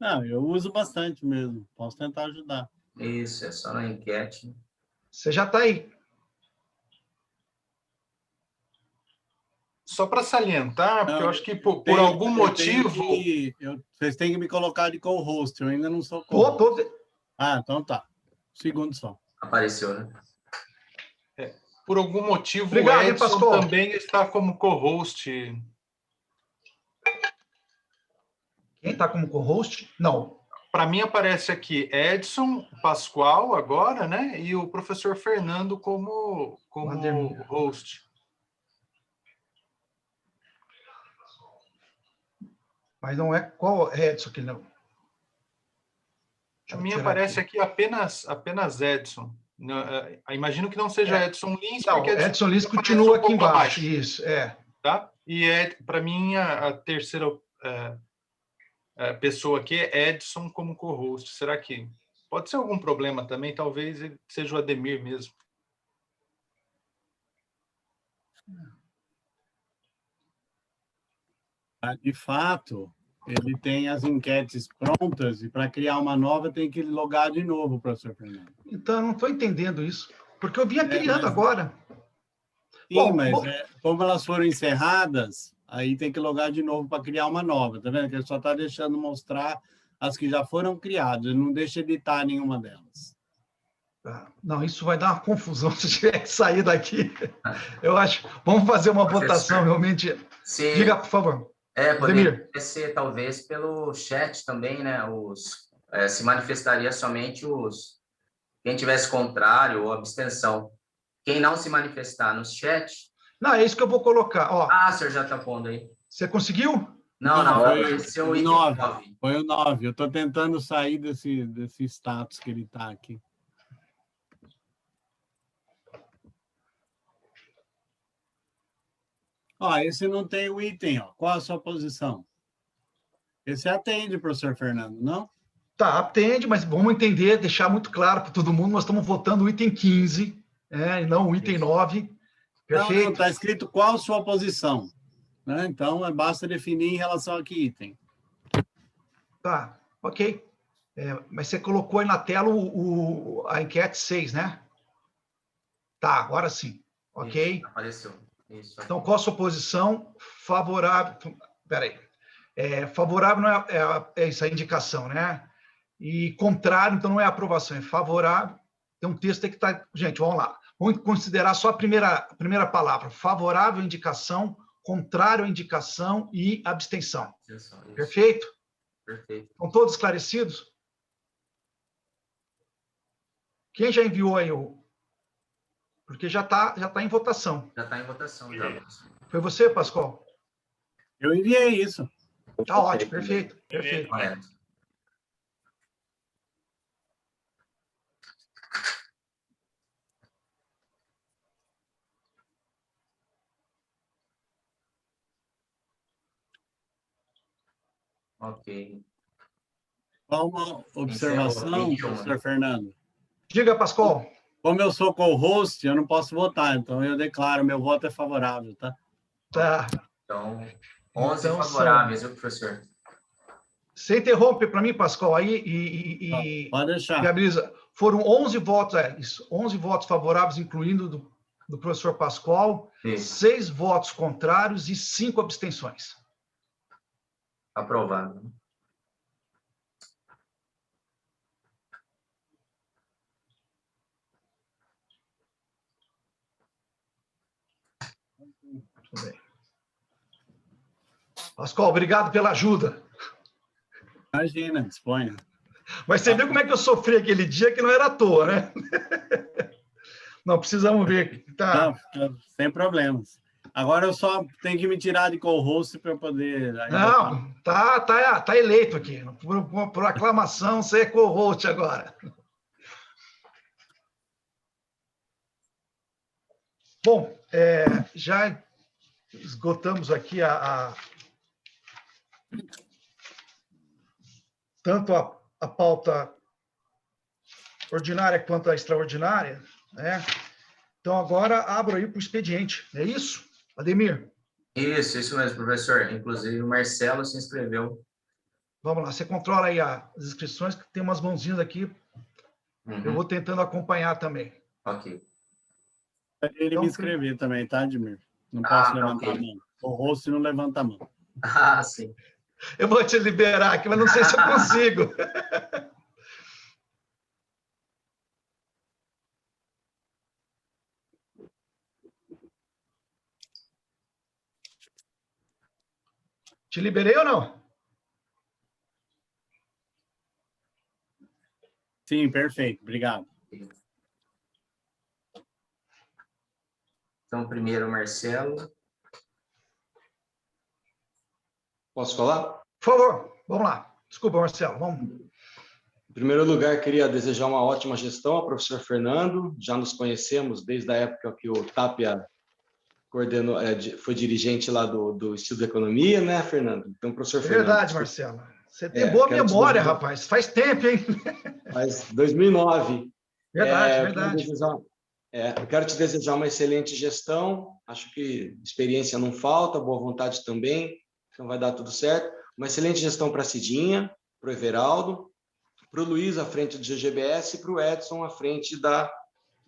Não, eu uso bastante mesmo. Posso tentar ajudar. Isso, é só na enquete. Você já está aí. Só para salientar, porque eu acho que por algum motivo... Vocês têm que me colocar de co-host, eu ainda não sou co-host. Ah, então tá. Segundo só. Apareceu, né? Por algum motivo, Obrigado, o Edson Pascoal. também está como co-host. Quem está como co-host? Não. Para mim aparece aqui Edson, Pascoal agora, né? E o professor Fernando como host. Mas não é qual é Edson aqui, não. A minha aparece aqui apenas Edson. Imagino que não seja Edson Lins, não, porque Edson Lins continua aqui embaixo. Isso, é. Tá? E para mim a terceira pessoa aqui é Edson como co-host. Será que pode ser algum problema também? Talvez ele seja o Ademir mesmo. De fato, ele tem as enquetes prontas e para criar uma nova tem que logar de novo, professor Fernando. Então, eu não estou entendendo isso. Porque eu vinha criando agora. Sim, como elas foram encerradas, aí tem que logar de novo para criar uma nova. Tá vendo? Que ele só está deixando mostrar as que já foram criadas. Ele não deixa editar nenhuma delas. Não, isso vai dar uma confusão se tiver que sair daqui. Eu acho. Vamos fazer uma votação realmente. Sim. Diga, por favor. Poderia ser talvez pelo chat também, né? Se manifestaria somente quem tivesse contrário ou abstenção. Quem não se manifestar no chat... Não, é isso que eu vou colocar. Ó, o senhor já está pondo aí. Você conseguiu? Não, foi o 9. Foi o 9. Eu estou tentando sair desse status que ele está aqui. Esse não tem o item, ó. Qual a sua posição? Esse atende, professor Fernando, não? Tá, atende, mas vamos entender, deixar muito claro para todo mundo, nós estamos votando o item 15, e não o item 9. Perfeito? Não, está escrito qual a sua posição. Né? Então, basta definir em relação a que item. Tá, ok. Mas você colocou aí na tela a enquete 6, né? Tá, agora sim. Ok? Isso, apareceu. Isso. Então, qual a sua posição? Favorável. Espera aí. Favorável não é isso, a indicação, né? E contrário, então não é aprovação, é favorável. Tem um texto aí que está... Gente, vamos lá. Vamos considerar só a primeira palavra. Favorável à indicação, contrário à indicação e abstenção. Isso. Perfeito? Perfeito. Estão todos esclarecidos? Quem já enviou aí o... Porque já tá em votação. Já está em votação, já. Foi você, Pascoal? Eu enviei isso. Tá ótimo, perfeito. Perfeito. Correto. Ok. Só uma observação, professor Fernando. Diga, Pascoal. Como eu sou co-host, eu não posso votar, então eu declaro, meu voto é favorável, tá? Tá. Então, 11 Então, favoráveis, viu, professor? Você interrompe para mim, Pascoal, aí pode deixar. Viabiliza. Foram 11 votos, 11 votos favoráveis, incluindo do professor Pascoal, 6 votos contrários e 5 abstenções. Aprovado. Tudo bem. Pascoal, obrigado pela ajuda. Imagina, disponha. Mas você viu como é que eu sofri aquele dia, que não era à toa, né? Não, precisamos ver. Tá. Não, sem problemas. Agora eu só tenho que me tirar de co-host para eu poder... Não, tá eleito aqui. Por aclamação, você é co-host agora. Bom, já esgotamos aqui tanto a pauta ordinária quanto a extraordinária, né? Então, agora abro aí para o expediente. É isso, Ademir? Isso mesmo, professor. Inclusive, o Marcelo se inscreveu. Vamos lá, você controla aí as inscrições, que tem umas mãozinhas aqui. Uhum. Eu vou tentando acompanhar também. Ok. Ele me inscrever também, tá, Ademir? Não posso levantar a mão. O host não levanta a mão. Ah, sim. Eu vou te liberar aqui, mas não sei se eu consigo. Te liberei ou não? Sim, perfeito. Obrigado. Então, primeiro, Marcelo. Posso falar? Por favor, vamos lá. Desculpa, Marcelo, vamos. Em primeiro lugar, queria desejar uma ótima gestão ao professor Fernando. Já nos conhecemos desde a época que o Tapia coordenou, foi dirigente lá do Instituto de Economia, né, Fernando? Então, professor Fernando... Verdade, Marcelo. Você tem boa memória, rapaz. Faz tempo, hein? Faz 2009. Verdade. Eu quero te desejar uma excelente gestão. Acho que experiência não falta, boa vontade também. Então, vai dar tudo certo. Uma excelente gestão para a Cidinha, para o Everaldo, para o Luiz à frente do GGBS e para o Edson à frente da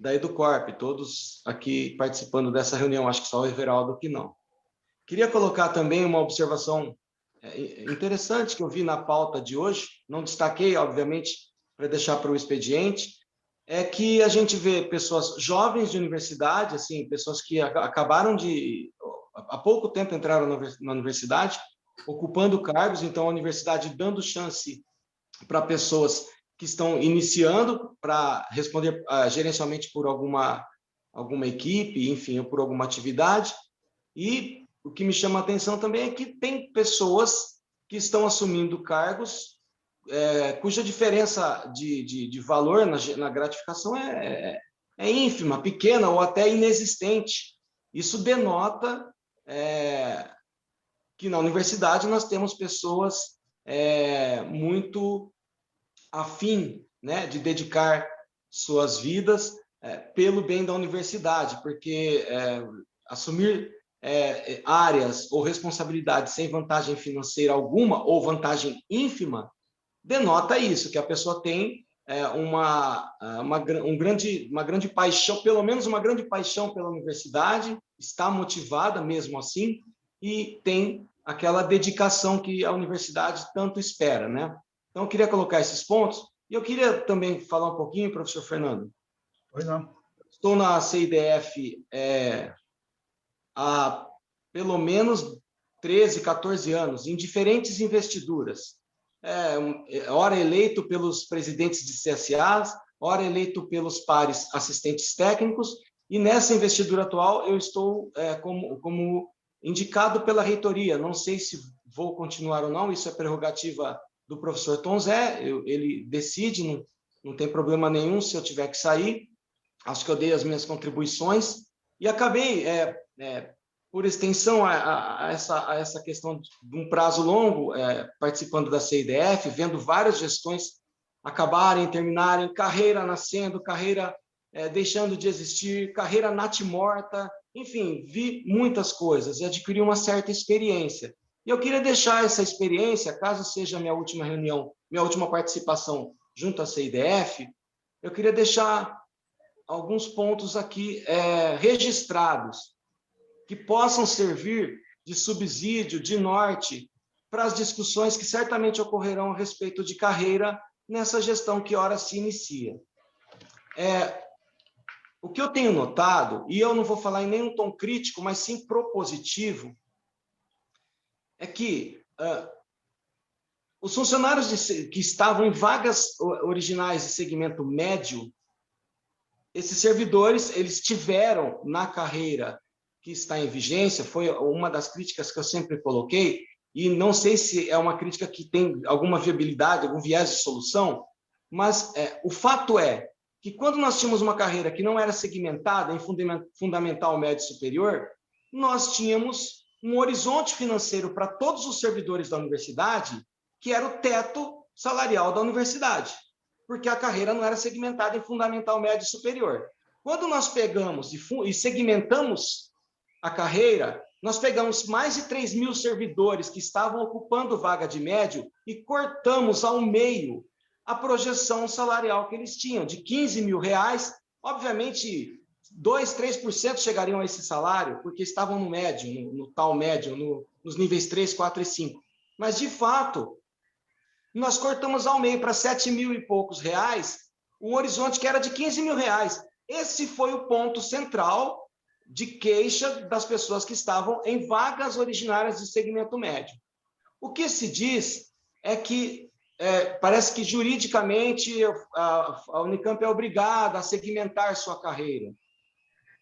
Educorp, todos aqui participando dessa reunião, acho que só o Everaldo que não. Queria colocar também uma observação interessante que eu vi na pauta de hoje, não destaquei, obviamente, para deixar para o expediente, é que a gente vê pessoas jovens de universidade, assim, pessoas que acabaram há pouco tempo entraram na universidade, ocupando cargos, então a universidade dando chance para pessoas que estão iniciando para responder gerencialmente por alguma equipe, enfim, ou por alguma atividade. E o que me chama a atenção também é que tem pessoas que estão assumindo cargos cuja diferença de valor na gratificação é ínfima, pequena ou até inexistente. Isso denota que na universidade nós temos pessoas muito afim, né, de dedicar suas vidas pelo bem da universidade, porque assumir áreas ou responsabilidades sem vantagem financeira alguma ou vantagem ínfima denota isso, que a pessoa tem uma grande paixão, pelo menos uma grande paixão pela universidade, está motivada mesmo assim e tem aquela dedicação que a universidade tanto espera, né? Então, eu queria colocar esses pontos. E eu queria também falar um pouquinho, professor Fernando. Pois não. Estou na CIDF há pelo menos 13, 14 anos, em diferentes investiduras. Ora eleito pelos presidentes de CSAs, ora eleito pelos pares assistentes técnicos, e nessa investidura atual eu estou como indicado pela reitoria. Não sei se vou continuar ou não, isso é prerrogativa do professor Tom Zé, ele decide, não tem problema nenhum se eu tiver que sair. Acho que eu dei as minhas contribuições e acabei, por extensão a essa questão de um prazo longo, participando da CIDF, vendo várias gestões acabarem, terminarem, carreira nascendo, carreira deixando de existir, carreira natimorta, enfim, vi muitas coisas e adquiri uma certa experiência. E eu queria deixar essa experiência, caso seja a minha última reunião, minha última participação junto à CIDF, eu queria deixar alguns pontos aqui registrados, que possam servir de subsídio, de norte, para as discussões que certamente ocorrerão a respeito de carreira nessa gestão que ora se inicia. O que eu tenho notado, e eu não vou falar em nenhum tom crítico, mas sim propositivo, é que os funcionários que estavam em vagas originais de segmento médio, esses servidores, eles tiveram na carreira que está em vigência, foi uma das críticas que eu sempre coloquei, e não sei se é uma crítica que tem alguma viabilidade, algum viés de solução, mas o fato é que quando nós tínhamos uma carreira que não era segmentada em fundamental, médio e superior, nós tínhamos um horizonte financeiro para todos os servidores da universidade, que era o teto salarial da universidade, porque a carreira não era segmentada em fundamental, médio e superior. Quando nós pegamos e segmentamos a carreira, nós pegamos mais de 3 mil servidores que estavam ocupando vaga de médio e cortamos ao meio a projeção salarial que eles tinham, de R$15 mil. Obviamente, 2%, 3% chegariam a esse salário, porque estavam no médio, no tal médio, nos níveis 3, 4 e 5. Mas, de fato, nós cortamos ao meio para 7 mil e poucos reais, um horizonte que era de R$15 mil. Esse foi o ponto central de queixa das pessoas que estavam em vagas originárias de segmento médio. O que se diz é que parece que juridicamente a Unicamp é obrigada a segmentar sua carreira.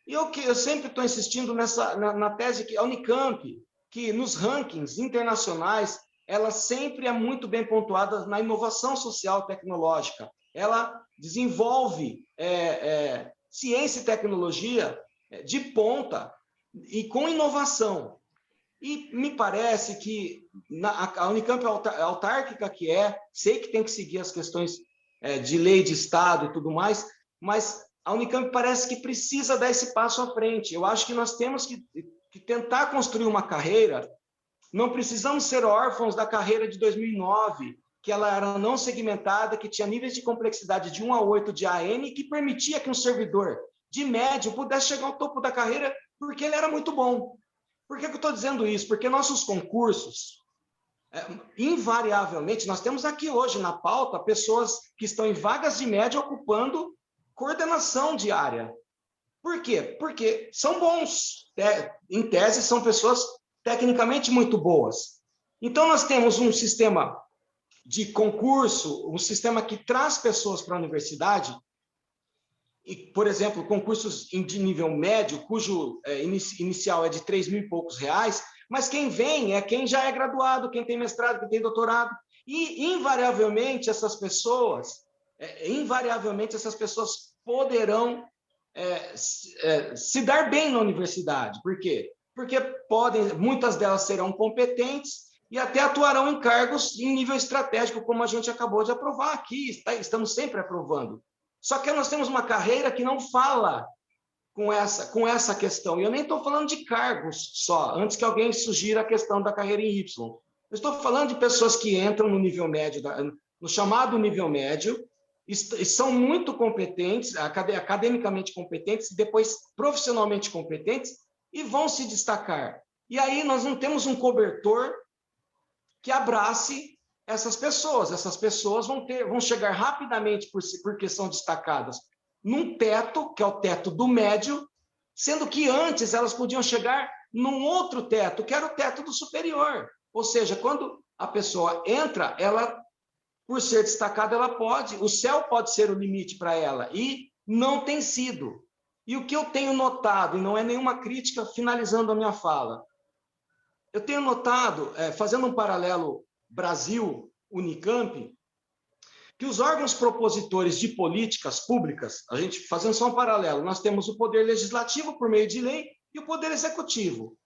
E eu sempre estou insistindo na tese que a Unicamp, que nos rankings internacionais, ela sempre é muito bem pontuada na inovação social tecnológica. Ela desenvolve ciência e tecnologia de ponta e com inovação. E me parece que a Unicamp autárquica que sei que tem que seguir as questões de lei de Estado e tudo mais, mas a Unicamp parece que precisa dar esse passo à frente. Eu acho que nós temos que tentar construir uma carreira. Não precisamos ser órfãos da carreira de 2009, que ela era não segmentada, que tinha níveis de complexidade de 1 a 8 de AN, que permitia que um servidor de médio pudesse chegar ao topo da carreira, porque ele era muito bom. Por que eu estou dizendo isso? Porque nossos concursos, invariavelmente, nós temos aqui hoje na pauta pessoas que estão em vagas de médio ocupando coordenação de área. Por quê? Porque são bons. Em tese, são pessoas tecnicamente muito boas. Então, nós temos um sistema de concurso, um sistema que traz pessoas para a universidade, e, por exemplo, concursos de nível médio, cujo inicial é de 3 mil e poucos reais, mas quem vem é quem já é graduado, quem tem mestrado, quem tem doutorado, e invariavelmente essas pessoas poderão se dar bem na universidade. Por quê? Porque muitas delas serão competentes e até atuarão em cargos em nível estratégico, como a gente acabou de aprovar aqui, estamos sempre aprovando. Só que nós temos uma carreira que não fala com essa questão. E eu nem estou falando de cargos só, antes que alguém sugira a questão da carreira em Y. Eu estou falando de pessoas que entram no nível médio, no chamado nível médio, e são muito competentes, academicamente competentes, e depois profissionalmente competentes, e vão se destacar. E aí nós não temos um cobertor que abrace essas pessoas vão chegar rapidamente porque são destacadas num teto, que é o teto do médio, sendo que antes elas podiam chegar num outro teto, que era o teto do superior. Ou seja, quando a pessoa entra, ela, por ser destacada, ela pode, o céu pode ser o limite para ela, e não tem sido. E o que eu tenho notado, e não é nenhuma crítica, finalizando a minha fala, eu tenho notado, fazendo um paralelo Brasil-Unicamp, que os órgãos propositores de políticas públicas, a gente fazendo só um paralelo, nós temos o poder legislativo por meio de lei e o poder executivo.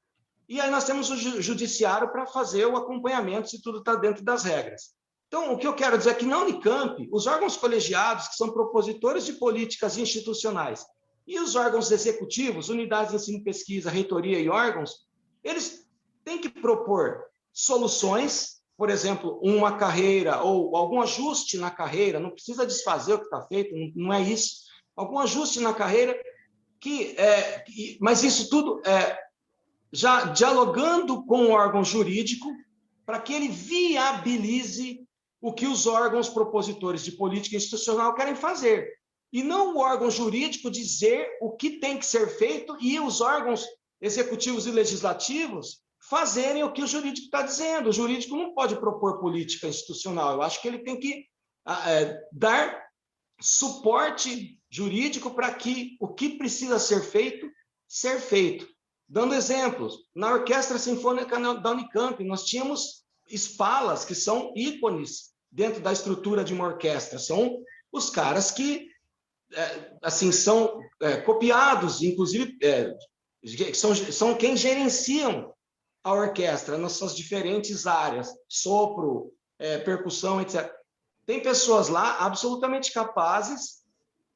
E aí nós temos o judiciário para fazer o acompanhamento se tudo está dentro das regras. Então, o que eu quero dizer é que na Unicamp, os órgãos colegiados, que são propositores de políticas institucionais, e os órgãos executivos, unidades de ensino e pesquisa, reitoria e órgãos, eles têm que propor soluções, por exemplo, uma carreira ou algum ajuste na carreira, não precisa desfazer o que está feito, não é isso, algum ajuste na carreira, mas isso tudo já dialogando com o órgão jurídico, para que ele viabilize o que os órgãos propositores de política institucional querem fazer. E não o órgão jurídico dizer o que tem que ser feito e os órgãos executivos e legislativos fazerem o que o jurídico está dizendo. O jurídico não pode propor política institucional. Eu acho que ele tem que dar suporte jurídico para que o que precisa ser feito. Dando exemplos, na Orquestra Sinfônica da Unicamp, nós tínhamos espalas, que são ícones dentro da estrutura de uma orquestra. São os caras que assim, são copiados, inclusive, são quem gerenciam a orquestra nas suas diferentes áreas, sopro, percussão, etc. Tem pessoas lá absolutamente capazes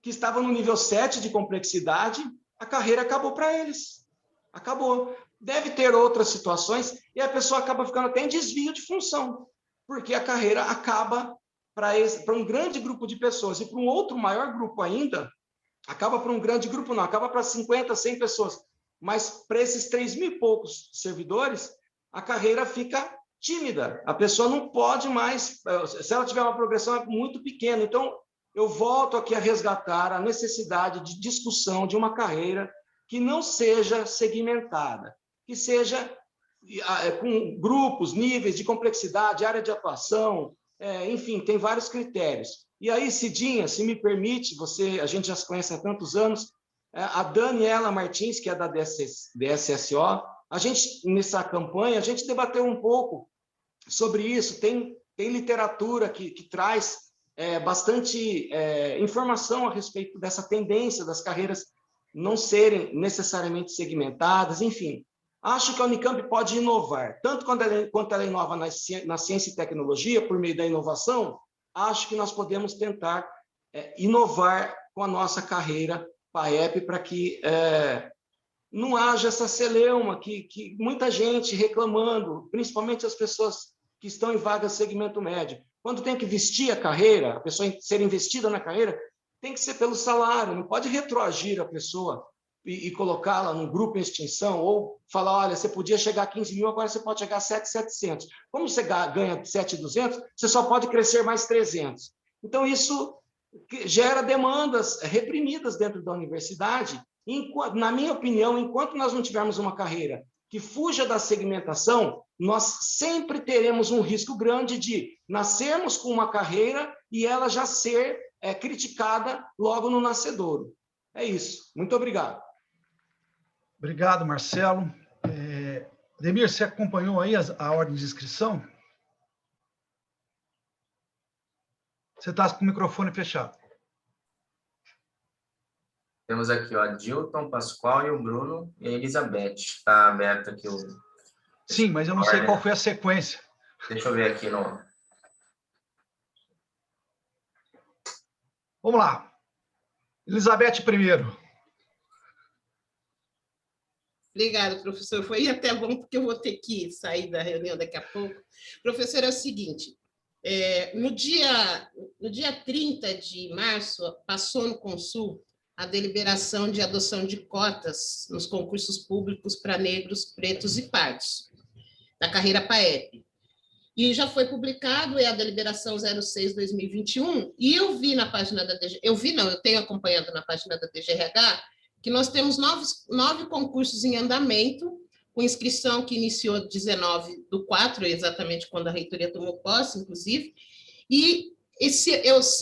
que estavam no nível 7 de complexidade, a carreira acabou para eles. Acabou. Deve ter outras situações e a pessoa acaba ficando até em desvio de função, porque a carreira acaba para um grande grupo de pessoas e para um outro maior grupo ainda, acaba para um grande grupo não, acaba para 50, 100 pessoas. Mas para esses 3.000 e poucos servidores, a carreira fica tímida. A pessoa não pode mais, se ela tiver uma progressão muito pequena. Então, eu volto aqui a resgatar a necessidade de discussão de uma carreira que não seja segmentada, que seja com grupos, níveis de complexidade, área de atuação, enfim, tem vários critérios. E aí, Cidinha, se me permite, a gente já se conhece há tantos anos, a Daniela Martins, que é da DSSO, a gente, nessa campanha, a gente debateu um pouco sobre isso, tem literatura que traz bastante informação a respeito dessa tendência das carreiras não serem necessariamente segmentadas, enfim. Acho que a Unicamp pode inovar, tanto quanto ela inova na ciência e tecnologia, por meio da inovação, acho que nós podemos tentar inovar com a nossa carreira PAEP para que não haja essa celeuma, que muita gente reclamando, principalmente as pessoas que estão em vagas segmento médio. Quando tem que vestir a carreira, a pessoa ser investida na carreira, tem que ser pelo salário, não pode retroagir a pessoa e colocá-la num grupo em extinção, ou falar, olha, você podia chegar a 15.000, agora você pode chegar a 7.700. Como você ganha 7.200, você só pode crescer mais 300. Então, isso gera demandas reprimidas dentro da universidade. Na minha opinião, enquanto nós não tivermos uma carreira que fuja da segmentação, nós sempre teremos um risco grande de nascermos com uma carreira e ela já ser criticada logo no nascedouro. É isso. Muito obrigado. Obrigado, Marcelo. Ademir, você acompanhou aí a ordem de inscrição? Você está com o microfone fechado. Temos aqui o Adilton, Pascoal e o Bruno e a Elizabeth. Está aberto aqui o... Sim, mas eu não sei qual foi a sequência. Deixa eu ver aqui no... Vamos lá. Elizabeth primeiro. Obrigada, professor. Foi até bom, porque eu vou ter que sair da reunião daqui a pouco. Professor, é o seguinte, no dia 30 de março, passou no Consul a deliberação de adoção de cotas nos concursos públicos para negros, pretos e pardos, da carreira PAEP. E já foi publicado, a deliberação 06/2021, e eu vi na página da DGRH, eu tenho acompanhado na página da DGRH, que nós temos 9 concursos em andamento, com inscrição que iniciou 19/4, exatamente quando a reitoria tomou posse, inclusive, e se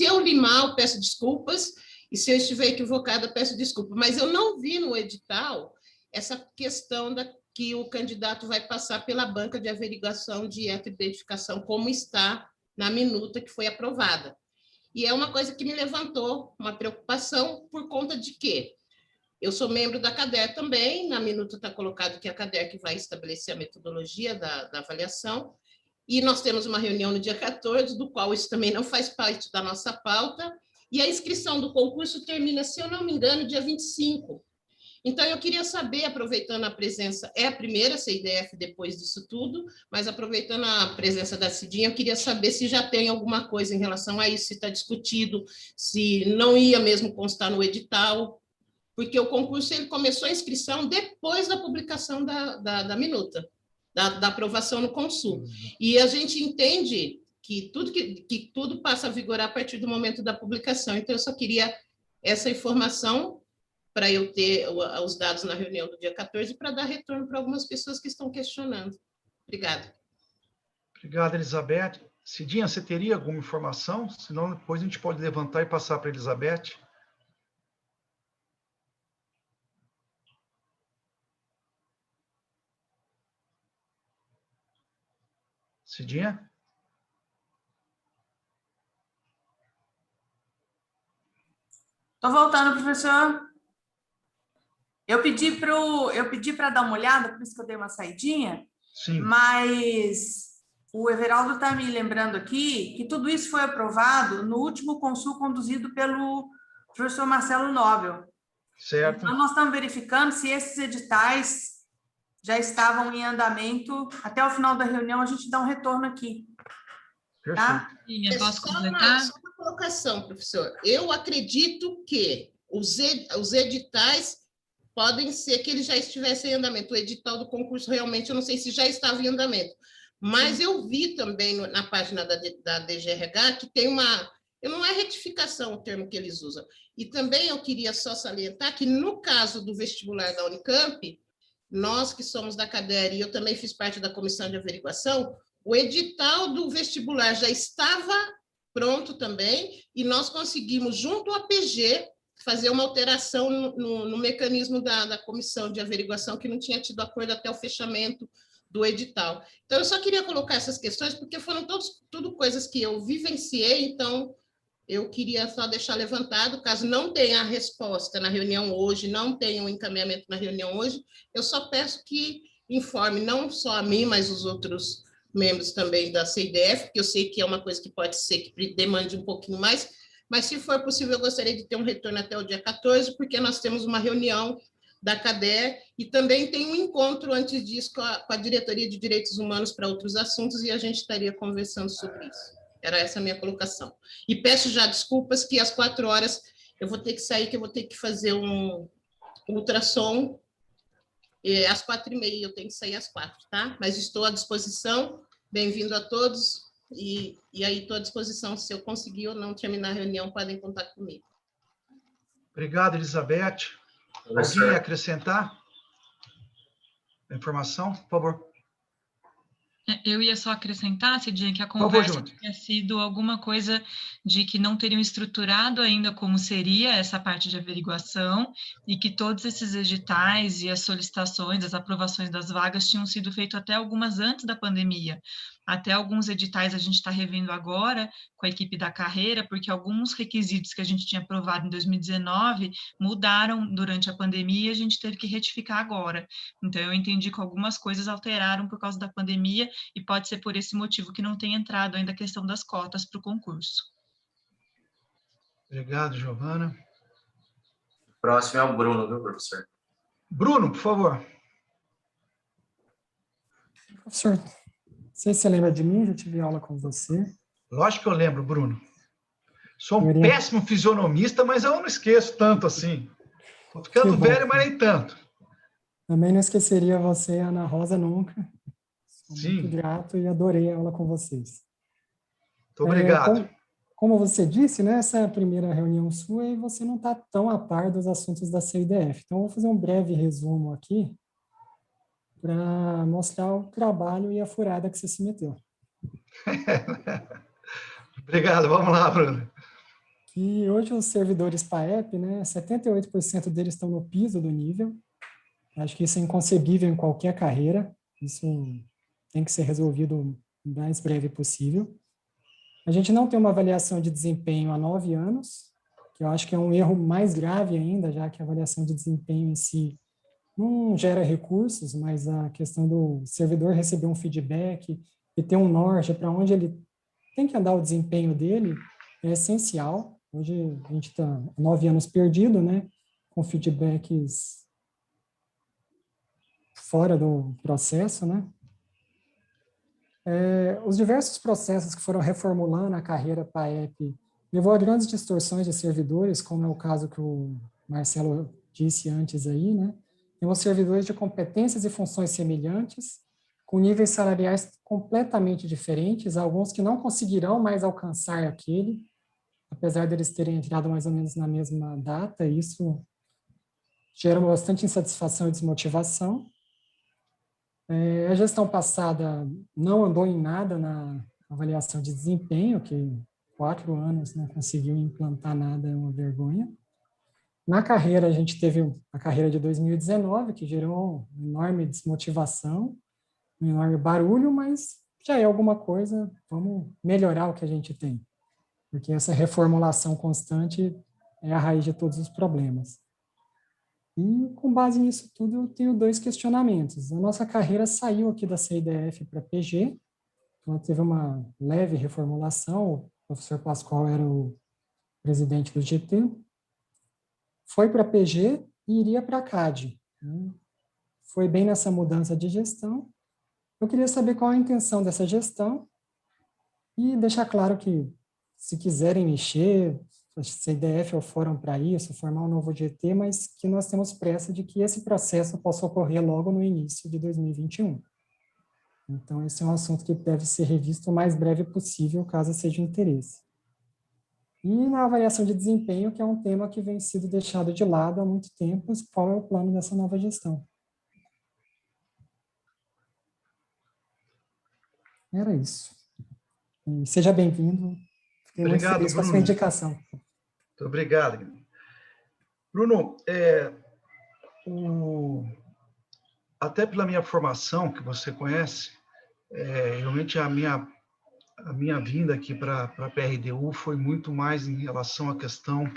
eu limar, eu peço desculpas, e se eu estiver equivocada, peço desculpa, mas eu não vi no edital essa questão que o candidato vai passar pela banca de averiguação de identificação, como está na minuta que foi aprovada. E é uma coisa que me levantou uma preocupação por conta de quê? Eu sou membro da CADER também, na minuta está colocado que é a CADER que vai estabelecer a metodologia da avaliação, e nós temos uma reunião no dia 14, do qual isso também não faz parte da nossa pauta, e a inscrição do concurso termina, se eu não me engano, dia 25. Então, eu queria saber, aproveitando a presença, é a primeira CIDF depois disso tudo, mas aproveitando a presença da Cidinha, eu queria saber se já tem alguma coisa em relação a isso, se está discutido, se não ia mesmo constar no edital, porque o concurso ele começou a inscrição depois da publicação da minuta, da aprovação no Consul. E a gente entende que tudo passa a vigorar a partir do momento da publicação. Então, eu só queria essa informação para eu ter os dados na reunião do dia 14 para dar retorno para algumas pessoas que estão questionando. Obrigada. Obrigado, Elizabeth. Cidinha, você teria alguma informação? Senão, depois a gente pode levantar e passar para a Elizabeth. Cidinha? Estou voltando, professor. Eu pedi para dar uma olhada, por isso que eu dei uma saidinha. Sim. Mas o Everaldo está me lembrando aqui que tudo isso foi aprovado no último Consul conduzido pelo professor Marcelo Nobel. Certo. Então, nós estamos verificando se esses editais já estavam em andamento. Até o final da reunião, a gente dá um retorno aqui. Tá? É só uma colocação, professor. Eu acredito que os editais podem ser que eles já estivessem em andamento. O edital do concurso, realmente, eu não sei se já estava em andamento. Mas eu vi também na página da DGRH que tem uma... Não é retificação o termo que eles usam. E também eu queria só salientar que, no caso do vestibular da Unicamp, nós que somos da CADER, e eu também fiz parte da comissão de averiguação, o edital do vestibular já estava pronto também, e nós conseguimos, junto ao APG, fazer uma alteração no mecanismo da comissão de averiguação, que não tinha tido acordo até o fechamento do edital. Então, eu só queria colocar essas questões, porque foram tudo coisas que eu vivenciei, então eu queria só deixar levantado, caso não tenha a resposta na reunião hoje, não tenha um encaminhamento na reunião hoje, eu só peço que informe não só a mim, mas os outros membros também da CIDF, porque eu sei que é uma coisa que pode ser que demande um pouquinho mais, mas se for possível, eu gostaria de ter um retorno até o dia 14, porque nós temos uma reunião da CADER e também tem um encontro antes disso com a Diretoria de Direitos Humanos para outros assuntos, e a gente estaria conversando sobre isso. Era essa a minha colocação. E peço já desculpas que às 4 horas eu vou ter que sair, que eu vou ter que fazer um ultrassom. E às 4h30 eu tenho que sair às 4, tá? Mas estou à disposição. Bem-vindo a todos. E aí estou à disposição. Se eu conseguir ou não terminar a reunião, podem contar comigo. Obrigado, Elizabeth. Alguém ia acrescentar a informação? Por favor. Eu ia só acrescentar, Cidinha, que a conversa tinha sido alguma coisa de que não teriam estruturado ainda como seria essa parte de averiguação e que todos esses editais e as solicitações, as aprovações das vagas tinham sido feitas até algumas antes da pandemia. Até alguns editais a gente está revendo agora com a equipe da carreira, porque alguns requisitos que a gente tinha aprovado em 2019 mudaram durante a pandemia e a gente teve que retificar agora. Então, eu entendi que algumas coisas alteraram por causa da pandemia e pode ser por esse motivo que não tem entrado ainda a questão das cotas para o concurso. Obrigado, Giovana. O próximo é o Bruno, viu, professor? Bruno, por favor. Professor, não sei se você lembra de mim, já tive aula com você. Lógico que eu lembro, Bruno. Sou um péssimo fisionomista, mas eu não esqueço tanto assim. Estou ficando velho, mas nem tanto. Também não esqueceria você, Ana Rosa, nunca. Sou Sim. muito grato e adorei a aula com vocês. Muito obrigado. Como você disse, né, essa é a primeira reunião sua e você não está tão a par dos assuntos da CIDF. Então, eu vou fazer um breve resumo aqui. para mostrar o trabalho e a furada que você se meteu. Obrigado, vamos lá, Bruno. Que hoje os servidores PAEP, né, 78% deles estão no piso do nível. Acho que isso é inconcebível em qualquer carreira. Isso tem que ser resolvido o mais breve possível. A gente não tem uma avaliação de desempenho há 9 anos, que eu acho que é um erro mais grave ainda, já que a avaliação de desempenho em si não gera recursos, mas a questão do servidor receber um feedback e ter um norte para onde ele tem que andar o desempenho dele é essencial. Hoje a gente está 9 anos perdido, né, com feedbacks fora do processo, né? Os diversos processos que foram reformulando a carreira PAEP levou a grandes distorções de servidores, como é o caso que o Marcelo disse antes aí, né? Temos servidores de competências e funções semelhantes, com níveis salariais completamente diferentes, alguns que não conseguirão mais alcançar aquele, apesar deles terem entrado mais ou menos na mesma data. Isso gera bastante insatisfação e desmotivação. A gestão passada não andou em nada na avaliação de desempenho, que 4 anos não conseguiu implantar nada, é uma vergonha. Na carreira, a gente teve a carreira de 2019, que gerou uma enorme desmotivação, um enorme barulho, mas já é alguma coisa, vamos melhorar o que a gente tem, porque essa reformulação constante é a raiz de todos os problemas. E, com base nisso tudo, eu tenho 2 questionamentos. A nossa carreira saiu aqui da CIDF para PG, então teve uma leve reformulação, o professor Pascoal era o presidente do GT, foi para PG e iria para a CAD. Foi bem nessa mudança de gestão. Eu queria saber qual a intenção dessa gestão e deixar claro que, se quiserem mexer, a CIDF é o fórum para isso, formar um novo GT, mas que nós temos pressa de que esse processo possa ocorrer logo no início de 2021. Então, esse é um assunto que deve ser revisto o mais breve possível, caso seja de interesse. E na avaliação de desempenho, que é um tema que vem sido deixado de lado há muito tempo, qual é o plano dessa nova gestão? Era isso. E seja bem-vindo. Fiquei muito feliz com a sua indicação. Muito obrigado. Bruno, até pela minha formação, que você conhece, realmente a minha vinda aqui para a PRDU foi muito mais em relação à questão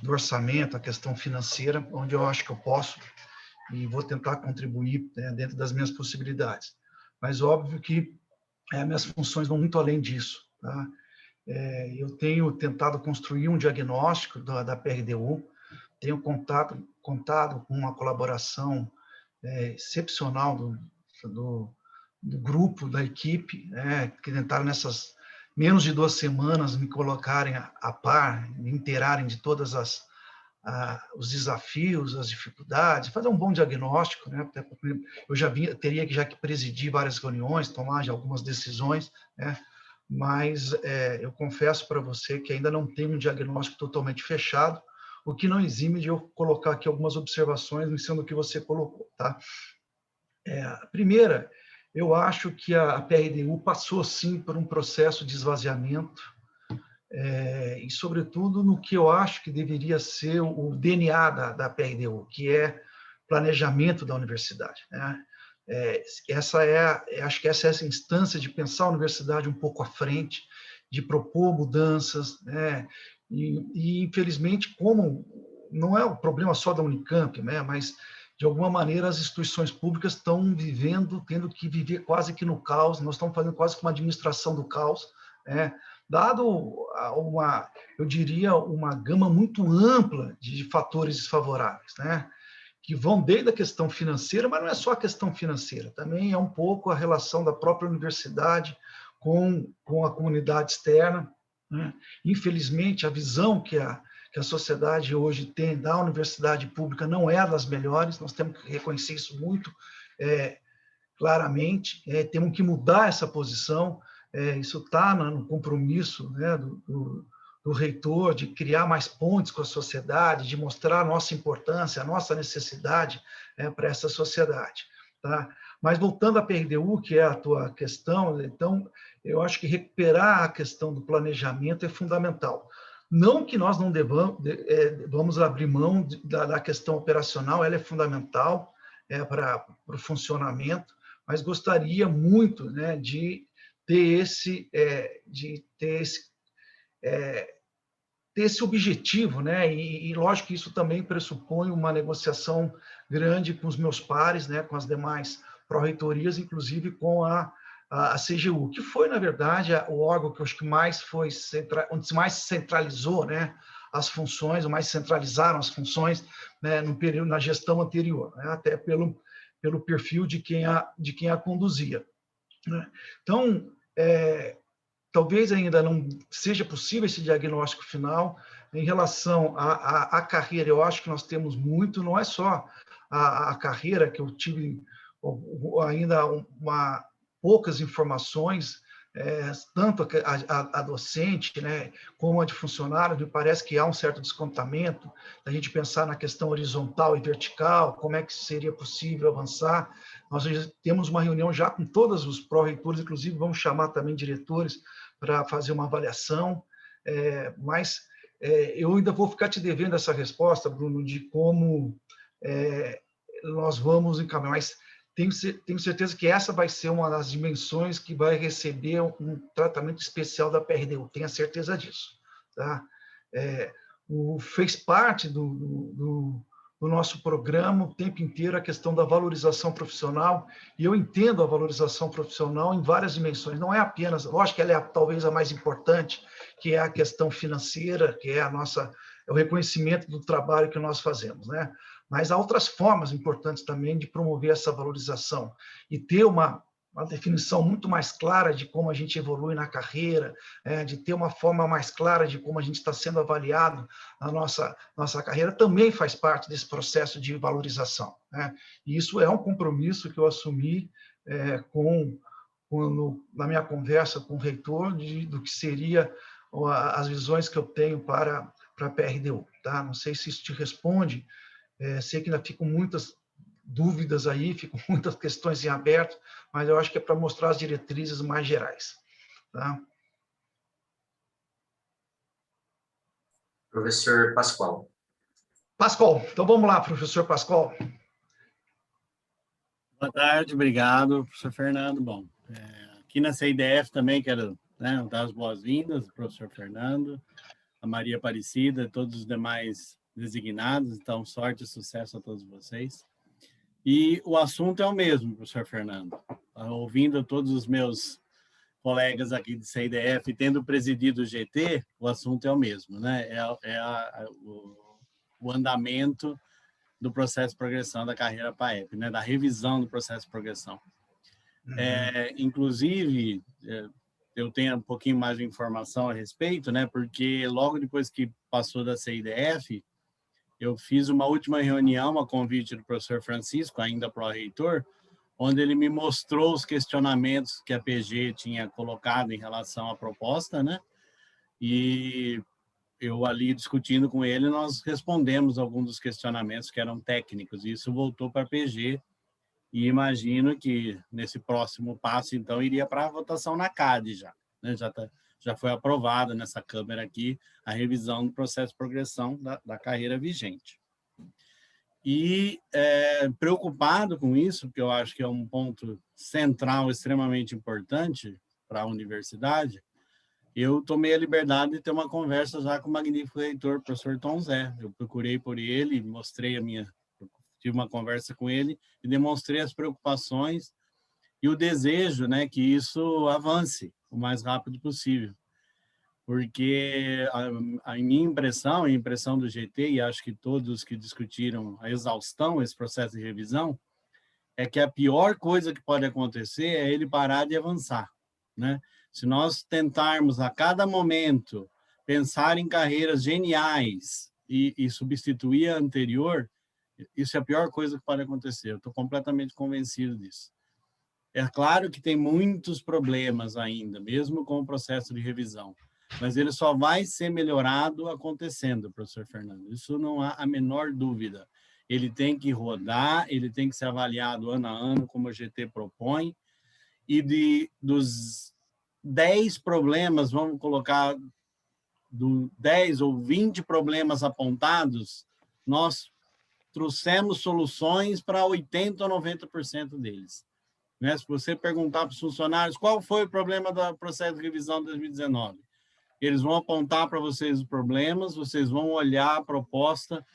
do orçamento, à questão financeira, onde eu acho que eu posso e vou tentar contribuir, né, dentro das minhas possibilidades. Mas óbvio que minhas funções vão muito além disso, tá? Eu tenho tentado construir um diagnóstico da PRDU, tenho contado com uma colaboração excepcional do grupo, da equipe, que tentaram nessas menos de 2 semanas me colocarem a par, me inteirarem de todas os desafios, as dificuldades, fazer um bom diagnóstico, né? Eu teria que presidir várias reuniões, tomar já algumas decisões, né? Mas eu confesso para você que ainda não tenho um diagnóstico totalmente fechado, o que não exime de eu colocar aqui algumas observações em cima do que você colocou, tá? A primeira, eu acho que a PRDU passou, sim, por um processo de esvaziamento, e, sobretudo, no que eu acho que deveria ser o DNA da PRDU, que é planejamento da universidade, né? Acho que essa é essa instância de pensar a universidade um pouco à frente, de propor mudanças, né? E infelizmente, como não é o problema só da Unicamp, né? Mas, de alguma maneira, as instituições públicas estão tendo que viver quase que no caos, nós estamos fazendo quase que uma administração do caos, né? Dado eu diria, uma gama muito ampla de fatores desfavoráveis, né? Que vão desde a questão financeira, mas não é só a questão financeira, também é um pouco a relação da própria universidade com a comunidade externa, né? Infelizmente, a visão que a sociedade hoje tem da universidade pública não é das melhores, nós temos que reconhecer isso muito claramente, temos que mudar essa posição, isso está no compromisso, né, do reitor, de criar mais pontes com a sociedade, de mostrar a nossa importância, a nossa necessidade, para essa sociedade, tá? Mas voltando à PRDU, que é a tua questão, então, eu acho que recuperar a questão do planejamento é fundamental. Não que nós não vamos abrir mão da questão operacional, ela é fundamental para o funcionamento, mas gostaria muito, né, de ter esse objetivo, né? E lógico que isso também pressupõe uma negociação grande com os meus pares, né, com as demais pró-reitorias, inclusive com a CGU, que foi, na verdade, o órgão que eu acho que onde mais centralizou, né, as funções, ou mais centralizaram as funções, né, no período, na gestão anterior, né, até pelo perfil de quem a conduzia, né? Então, talvez ainda não seja possível esse diagnóstico final. Em relação à carreira, eu acho que nós temos muito, não é só a carreira, que eu tive ainda poucas informações, tanto a docente, né, como a de funcionário, me parece que há um certo descontamento, da gente pensar na questão horizontal e vertical, como é que seria possível avançar. Nós temos uma reunião já com todos os pró-reitores, inclusive vamos chamar também diretores para fazer uma avaliação, mas eu ainda vou ficar te devendo essa resposta, Bruno, de como nós vamos encaminhar, mas tenho certeza que essa vai ser uma das dimensões que vai receber um tratamento especial da PRDU, tenho a certeza disso, tá? Fez parte do nosso programa o tempo inteiro a questão da valorização profissional, e eu entendo a valorização profissional em várias dimensões, não é apenas, lógico que ela é talvez a mais importante, que é a questão financeira, que é o reconhecimento do trabalho que nós fazemos, né? Mas há outras formas importantes também de promover essa valorização e ter uma definição muito mais clara de como a gente evolui na carreira, de ter uma forma mais clara de como a gente está sendo avaliado na nossa carreira, também faz parte desse processo de valorização, né? E isso é um compromisso que eu assumi na minha conversa com o reitor, do que seria as visões que eu tenho para a PRDU, tá? Não sei se isso te responde, sei que ainda ficam muitas dúvidas aí, ficam muitas questões em aberto, mas eu acho que é para mostrar as diretrizes mais gerais, tá? Professor Pascoal. Pascoal, então vamos lá, professor Pascoal. Boa tarde, obrigado, professor Fernando. Bom, aqui na CIDF também quero, né, dar as boas-vindas, professor Fernando, a Maria Aparecida, todos os demais designados, então sorte e sucesso a todos vocês. E o assunto é o mesmo, professor Fernando. Ouvindo todos os meus colegas aqui de CIDF, tendo presidido o GT, o assunto é o mesmo, né? O andamento do processo de progressão da carreira PAEP, né? Da revisão do processo de progressão. Inclusive, eu tenho um pouquinho mais de informação a respeito, né? Porque logo depois que passou da CIDF, eu fiz uma última reunião a convite do professor Francisco, ainda pró-reitor, onde ele me mostrou os questionamentos que a PG tinha colocado em relação à proposta, né? E eu ali discutindo com ele, nós respondemos alguns dos questionamentos que eram técnicos, e isso voltou para a PG, e imagino que nesse próximo passo, então, iria para a votação na CADE já, né? Já foi aprovada nessa Câmara aqui a revisão do processo de progressão da carreira vigente. E preocupado com isso, porque eu acho que é um ponto central extremamente importante para a universidade, eu tomei a liberdade de ter uma conversa já com o magnífico reitor, professor Tom Zé. Eu procurei por ele, tive uma conversa com ele e demonstrei as preocupações e o desejo, né, que isso avance o mais rápido possível. Porque a minha impressão, a impressão do GT, e acho que todos que discutiram a exaustão, esse processo de revisão, é que a pior coisa que pode acontecer é ele parar de avançar, né? Se nós tentarmos a cada momento pensar em carreiras geniais e substituir a anterior, isso é a pior coisa que pode acontecer. Eu estou completamente convencido disso. É claro que tem muitos problemas ainda, mesmo com o processo de revisão, mas ele só vai ser melhorado acontecendo, professor Fernando. Isso não há a menor dúvida. Ele tem que rodar, ele tem que ser avaliado ano a ano, como a GT propõe, e dos 10 problemas, vamos colocar, 10 ou 20 problemas apontados, nós trouxemos soluções para 80% ou 90% deles. Né? Se você perguntar para os funcionários qual foi o problema do processo de revisão de 2019, eles vão apontar para vocês os problemas, vocês vão olhar a proposta,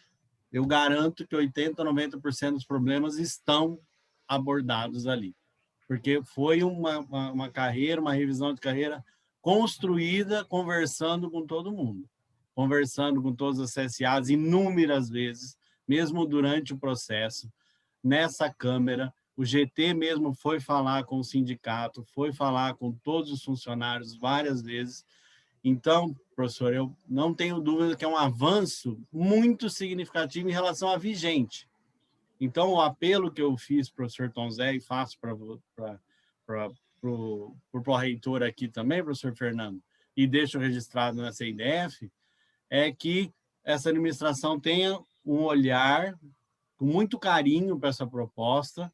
eu garanto que 80% ou 90% dos problemas estão abordados ali. Porque foi uma carreira, uma revisão de carreira construída conversando com todo mundo, conversando com todos os CSAs inúmeras vezes, mesmo durante o processo, nessa Câmara. O GT mesmo foi falar com o sindicato, foi falar com todos os funcionários várias vezes. Então, professor, eu não tenho dúvida que é um avanço muito significativo em relação à vigente. Então, o apelo que eu fiz, professor Tom Zé, e faço para o reitor aqui também, professor Fernando, e deixo registrado na CIDF, é que essa administração tenha um olhar com muito carinho para essa proposta.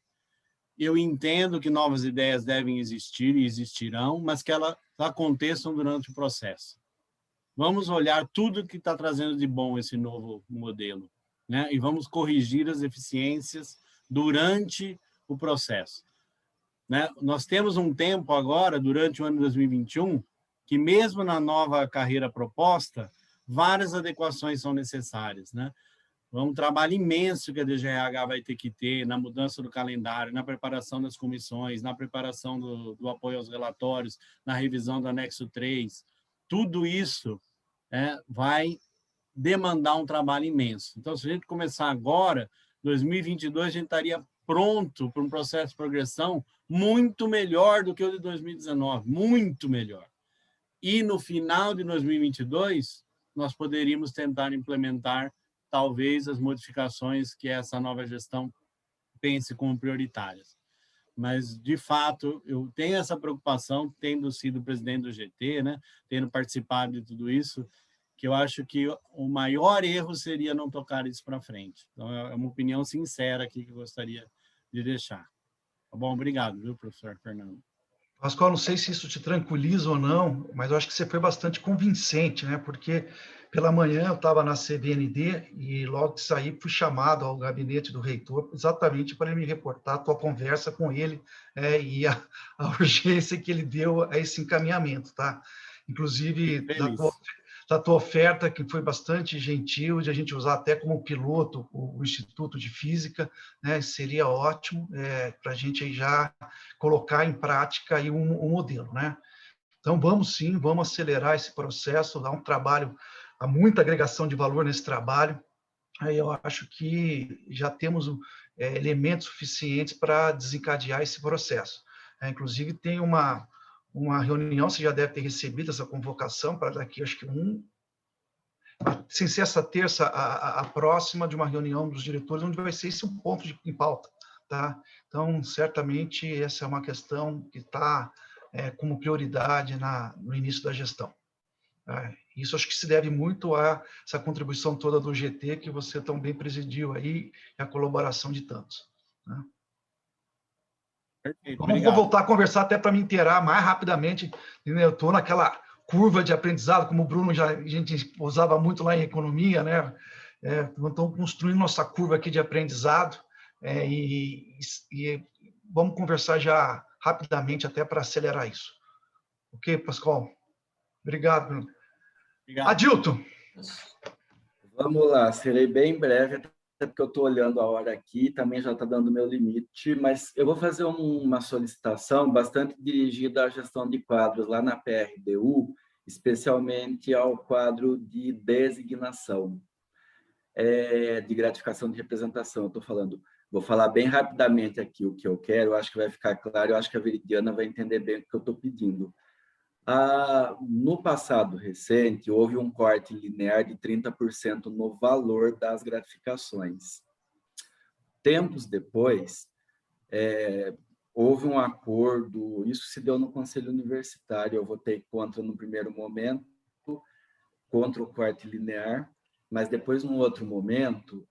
Eu entendo que novas ideias devem existir e existirão, mas que elas aconteçam durante o processo. Vamos olhar tudo que está trazendo de bom esse novo modelo, né? E vamos corrigir as deficiências durante o processo. Né? Nós temos um tempo agora, durante o ano de 2021, que mesmo na nova carreira proposta, várias adequações são necessárias. Né? Um trabalho imenso que a DGRH vai ter que ter na mudança do calendário, na preparação das comissões, na preparação do apoio aos relatórios, na revisão do anexo 3. Tudo isso vai demandar um trabalho imenso. Então, se a gente começar agora, 2022, a gente estaria pronto para um processo de progressão muito melhor do que o de 2019, muito melhor. E no final de 2022, nós poderíamos tentar implementar talvez as modificações que essa nova gestão pense como prioritárias. Mas, de fato, eu tenho essa preocupação, tendo sido presidente do GT, né, tendo participado de tudo isso, que eu acho que o maior erro seria não tocar isso para frente. Então, é uma opinião sincera aqui que eu gostaria de deixar. Tá bom? Obrigado, viu, professor Fernando? Pascoal, não sei se isso te tranquiliza ou não, mas eu acho que você foi bastante convincente, né? Porque pela manhã eu estava na CVND e logo que saí fui chamado ao gabinete do reitor exatamente para ele me reportar a tua conversa com ele e a urgência que ele deu a esse encaminhamento, tá? Inclusive da tua oferta, que foi bastante gentil, de a gente usar até como piloto o Instituto de Física, né? Seria ótimo para a gente aí já colocar em prática aí um modelo, né? Então, vamos sim, vamos acelerar esse processo, dar um trabalho, há muita agregação de valor nesse trabalho, aí eu acho que já temos elementos suficientes para desencadear esse processo. Inclusive, tem uma reunião, você já deve ter recebido essa convocação para daqui, acho que sem ser essa terça, a próxima de uma reunião dos diretores, onde vai ser esse um ponto em pauta, tá? Então, certamente, essa é uma questão que está como prioridade no início da gestão. Isso acho que se deve muito a essa contribuição toda do GT, que você tão bem presidiu aí, e a colaboração de tantos. Né? Perfeito, Vamos voltar a conversar até para me inteirar mais rapidamente. Eu estou naquela curva de aprendizado, como o Bruno a gente usava muito lá em economia, né? Estamos construindo nossa curva aqui de aprendizado e vamos conversar já rapidamente até para acelerar isso. Ok, Pascoal? Obrigado, Bruno. Obrigado. Adilton. Vamos lá, serei bem breve, até porque eu estou olhando a hora aqui, também já está dando meu limite, mas eu vou fazer uma solicitação bastante dirigida à gestão de quadros lá na PRDU, especialmente ao quadro de designação, de gratificação de representação. Eu estou falando, vou falar bem rapidamente aqui o que eu quero, eu acho que vai ficar claro, eu acho que a Veridiana vai entender bem o que eu estou pedindo. No passado recente, houve um corte linear de 30% no valor das gratificações. Tempos depois, houve um acordo, isso se deu no Conselho Universitário, eu votei contra no primeiro momento, contra o corte linear, mas depois, num outro momento,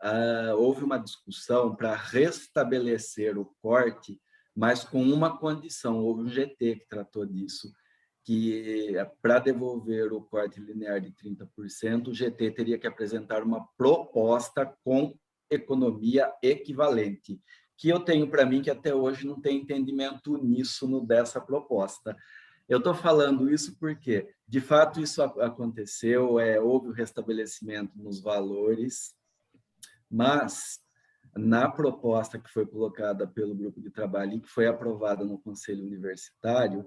houve uma discussão para restabelecer o corte, mas com uma condição. Houve um GT que tratou disso, que para devolver o corte linear de 30%, o GT teria que apresentar uma proposta com economia equivalente, que eu tenho para mim que até hoje não tem entendimento uníssono dessa proposta. Eu estou falando isso porque, de fato, isso aconteceu, houve o restabelecimento nos valores, mas na proposta que foi colocada pelo grupo de trabalho e que foi aprovada no Conselho Universitário,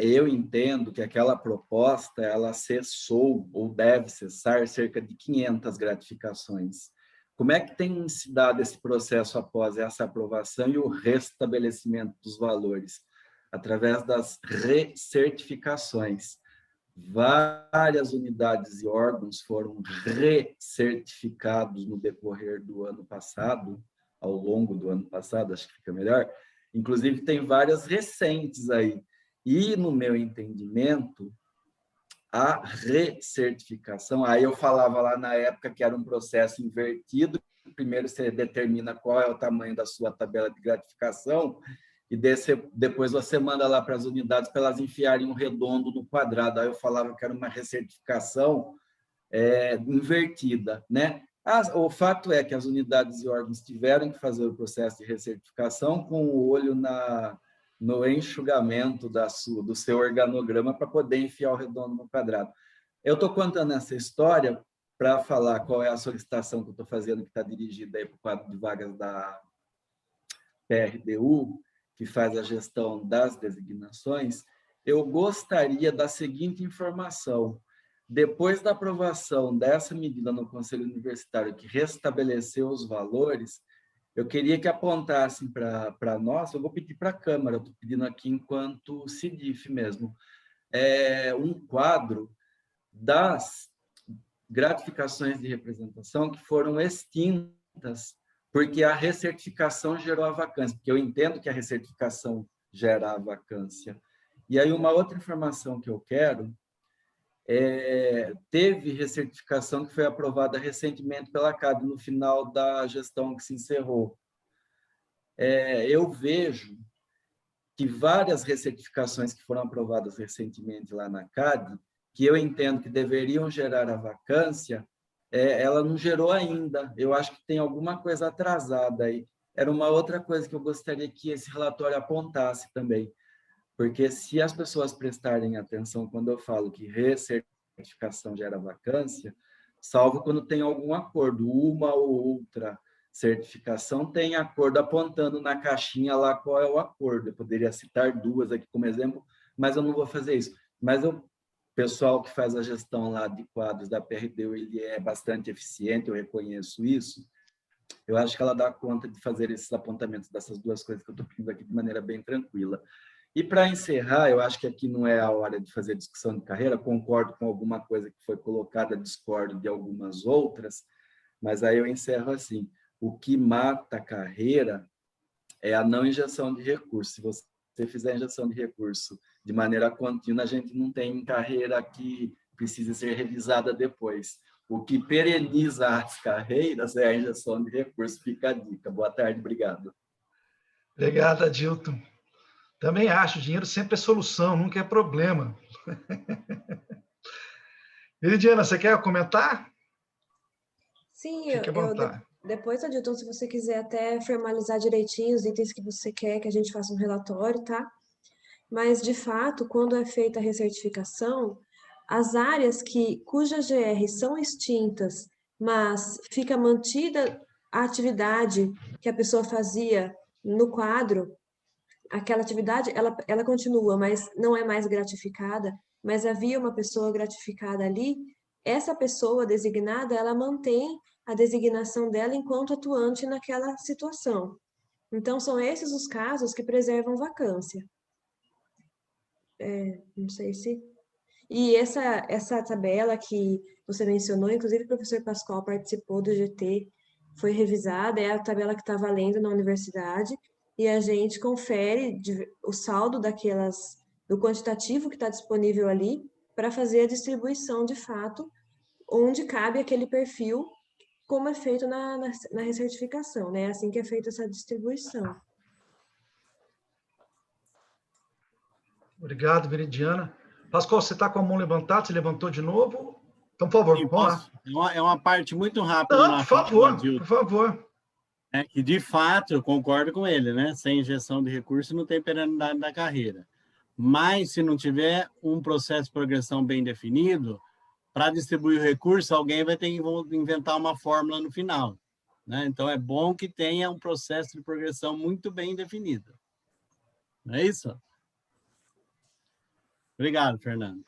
eu entendo que aquela proposta, ela cessou ou deve cessar cerca de 500 gratificações. Como é que tem se dado esse processo após essa aprovação e o restabelecimento dos valores? Através das recertificações. Várias unidades e órgãos foram recertificados no decorrer do ano passado, ao longo do ano passado, acho que fica melhor. Inclusive, tem várias recentes aí. E, no meu entendimento, a recertificação, aí eu falava lá na época que era um processo invertido, primeiro você determina qual é o tamanho da sua tabela de gratificação, e depois você manda lá para as unidades para elas enfiarem um redondo no quadrado. Aí eu falava que era uma recertificação invertida, né? O fato é que as unidades e órgãos tiveram que fazer o processo de recertificação com o olho no enxugamento do seu organograma para poder enfiar o redondo no quadrado. Eu estou contando essa história para falar qual é a solicitação que eu estou fazendo, que está dirigida aí para o quadro de vagas da PRDU, que faz a gestão das designações. Eu gostaria da seguinte informação: depois da aprovação dessa medida no Conselho Universitário, que restabeleceu os valores, eu queria que apontassem para nós, eu vou pedir para a Câmara, eu estou pedindo aqui enquanto CIDIF mesmo, um quadro das gratificações de representação que foram extintas porque a recertificação gerou a vacância, porque eu entendo que a recertificação gera a vacância. E aí uma outra informação que eu quero teve recertificação que foi aprovada recentemente pela CAD, no final da gestão que se encerrou. Eu vejo que várias recertificações que foram aprovadas recentemente lá na CAD, que eu entendo que deveriam gerar a vacância, ela não gerou ainda. Eu acho que tem alguma coisa atrasada aí. Era uma outra coisa que eu gostaria que esse relatório apontasse também. Porque se as pessoas prestarem atenção quando eu falo que recertificação gera vacância, salvo quando tem algum acordo, uma ou outra certificação tem acordo apontando na caixinha lá qual é o acordo. Eu poderia citar duas aqui como exemplo, mas eu não vou fazer isso. Mas o pessoal que faz a gestão lá de quadros da PRDU, ele é bastante eficiente, eu reconheço isso. Eu acho que ela dá conta de fazer esses apontamentos dessas duas coisas que eu estou pedindo aqui de maneira bem tranquila. E para encerrar, eu acho que aqui não é a hora de fazer discussão de carreira, concordo com alguma coisa que foi colocada, discordo de algumas outras, mas aí eu encerro assim: o que mata a carreira é a não injeção de recursos. Se você fizer injeção de recurso de maneira contínua, a gente não tem carreira que precise ser revisada depois. O que pereniza as carreiras é a injeção de recursos. Fica a dica. Boa tarde, obrigado. Obrigado, Adilton. Também acho, dinheiro sempre é solução, nunca é problema. Viridiana, você quer comentar? Sim, Fique à vontade. Depois, Adilton, se você quiser até formalizar direitinho os itens que você quer que a gente faça um relatório, tá? Mas, de fato, quando é feita a recertificação, as áreas cujas GR são extintas, mas fica mantida a atividade que a pessoa fazia no quadro, aquela atividade, ela continua, mas não é mais gratificada, mas havia uma pessoa gratificada ali, essa pessoa designada, ela mantém a designação dela enquanto atuante naquela situação. Então, são esses os casos que preservam vacância. Não sei se... E essa tabela que você mencionou, inclusive o professor Pascoal participou do GT, foi revisada, é a tabela que está valendo na universidade, e a gente confere o saldo do quantitativo que está disponível ali para fazer a distribuição, de fato, onde cabe aquele perfil, como é feito na recertificação, né? É assim que é feita essa distribuição. Obrigado, Veridiana. Pascoal, você está com a mão levantada? Você levantou de novo? Então, por favor, Sim, vamos lá. É uma parte muito rápida Não, na por fala do favor, Adilton. por favor. É que, de fato, eu concordo com ele, né? Sem injeção de recurso não tem perenidade da carreira. Mas, se não tiver um processo de progressão bem definido, para distribuir o recurso, alguém vai ter que inventar uma fórmula no final, né? Então, é bom que tenha um processo de progressão muito bem definido. Não é isso? Obrigado, Fernando.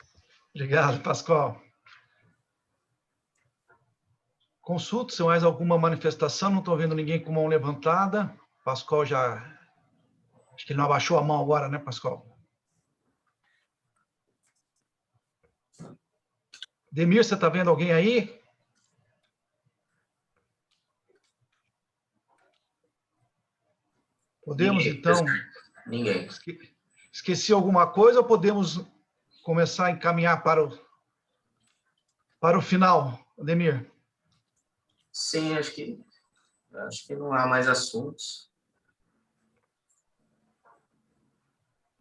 Obrigado, Pascoal. Consulta se mais alguma manifestação. Não estou vendo ninguém com mão levantada. Pascoal já... Acho que ele não abaixou a mão agora, né, Pascoal? Demir, você está vendo alguém aí? Podemos, Ninguém, então... Ninguém. Esqueci alguma coisa ou podemos começar a encaminhar para o final, Demir? Sim, acho que não há mais assuntos.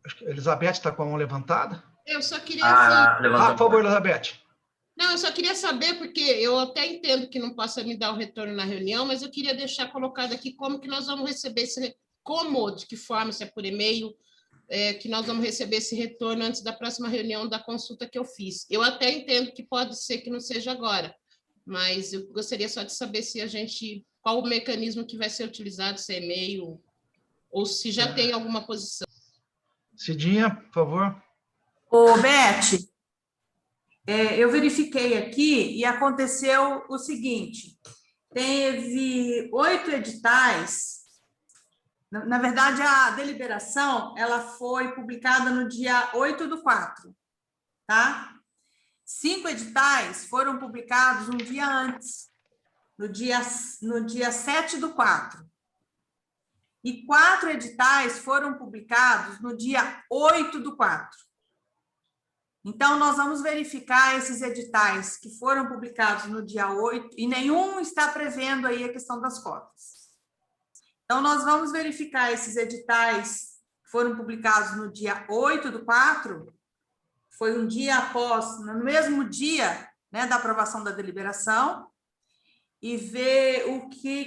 Acho que a Elizabeth está com a mão levantada. Eu só queria... por favor, Elizabeth. Não, eu só queria saber, porque eu até entendo que não possa me dar o retorno na reunião, mas eu queria deixar colocado aqui como que nós vamos receber de que forma, se é por e-mail, que nós vamos receber esse retorno antes da próxima reunião da consulta que eu fiz. Eu até entendo que pode ser que não seja agora, mas eu gostaria só de saber qual o mecanismo que vai ser utilizado, se é e-mail, ou se já tem alguma posição. Cidinha, por favor. Ô, Beth, eu verifiquei aqui e aconteceu o seguinte, teve 8 editais, na verdade, a deliberação ela foi publicada no dia 8/4, tá? 5 editais foram publicados um dia antes, no dia 7/4. E 4 editais foram publicados no dia 8/4. Então, nós vamos verificar esses editais que foram publicados no dia 8, e nenhum está prevendo aí a questão das cotas. Então, nós vamos verificar esses editais que foram publicados no dia 8/4, foi um dia após, no mesmo dia, né, da aprovação da deliberação, e ver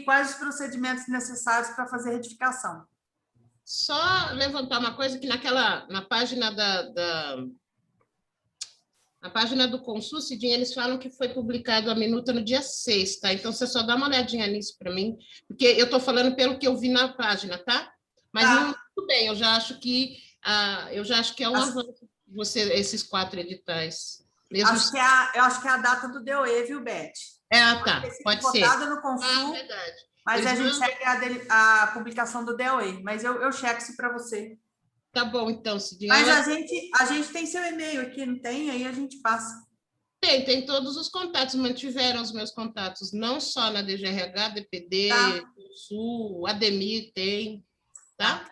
quais os procedimentos necessários para fazer a retificação. Só levantar uma coisa que na página na página do Consul, Cidinha, eles falam que foi publicado a minuta no dia 6, tá? Então, você só dá uma olhadinha nisso para mim, porque eu estou falando pelo que eu vi na página, tá? Mas não, tudo bem, eu já acho que é um avanço esses 4 editais. Mesmo eu acho que é a data do DOE, viu, Beth? Tá, pode ser. Votada no Consul, verdade. mas a gente segue a publicação do DOE, mas eu checo isso para você. Tá bom, então, Cidinha. Mas a gente tem seu e-mail aqui, não tem? Aí a gente passa. Tem todos os contatos, mantiveram os meus contatos, não só na DGRH, DPD, Sul, Ademir tem, tá?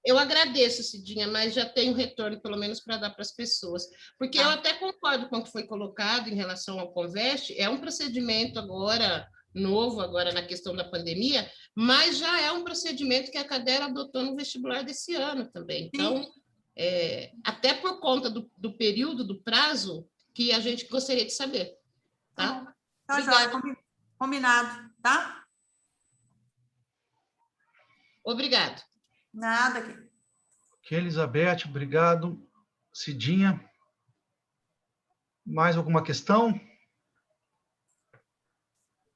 Eu agradeço, Cidinha, mas já tenho retorno, pelo menos, para dar para as pessoas. Porque eu até concordo com o que foi colocado em relação ao Conveste, é um procedimento novo agora na questão da pandemia, mas já é um procedimento que a Cadera adotou no vestibular desse ano também. Então, até por conta do período, do prazo, que a gente gostaria de saber. Tá? Tá, joia, combinado, tá? Obrigado. Nada. Ok, Elizabeth, obrigado. Cidinha. Mais alguma questão?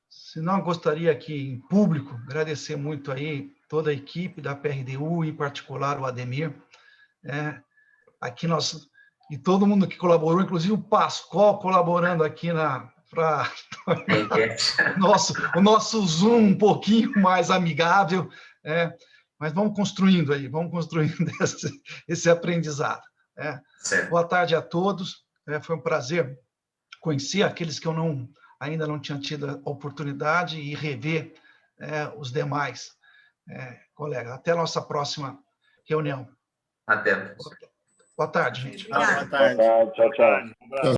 Se não, gostaria aqui, em público, agradecer muito aí toda a equipe da PRDU, em particular o Ademir. Aqui nós, e todo mundo que colaborou, inclusive o Pascoal colaborando aqui para o nosso Zoom um pouquinho mais amigável, mas vamos construindo esse aprendizado. Boa tarde a todos, foi um prazer conhecer aqueles que eu ainda não tinha tido a oportunidade e rever os demais colegas. Até a nossa próxima reunião. Até. Boa tarde, gente. Boa tarde. Tchau, tchau.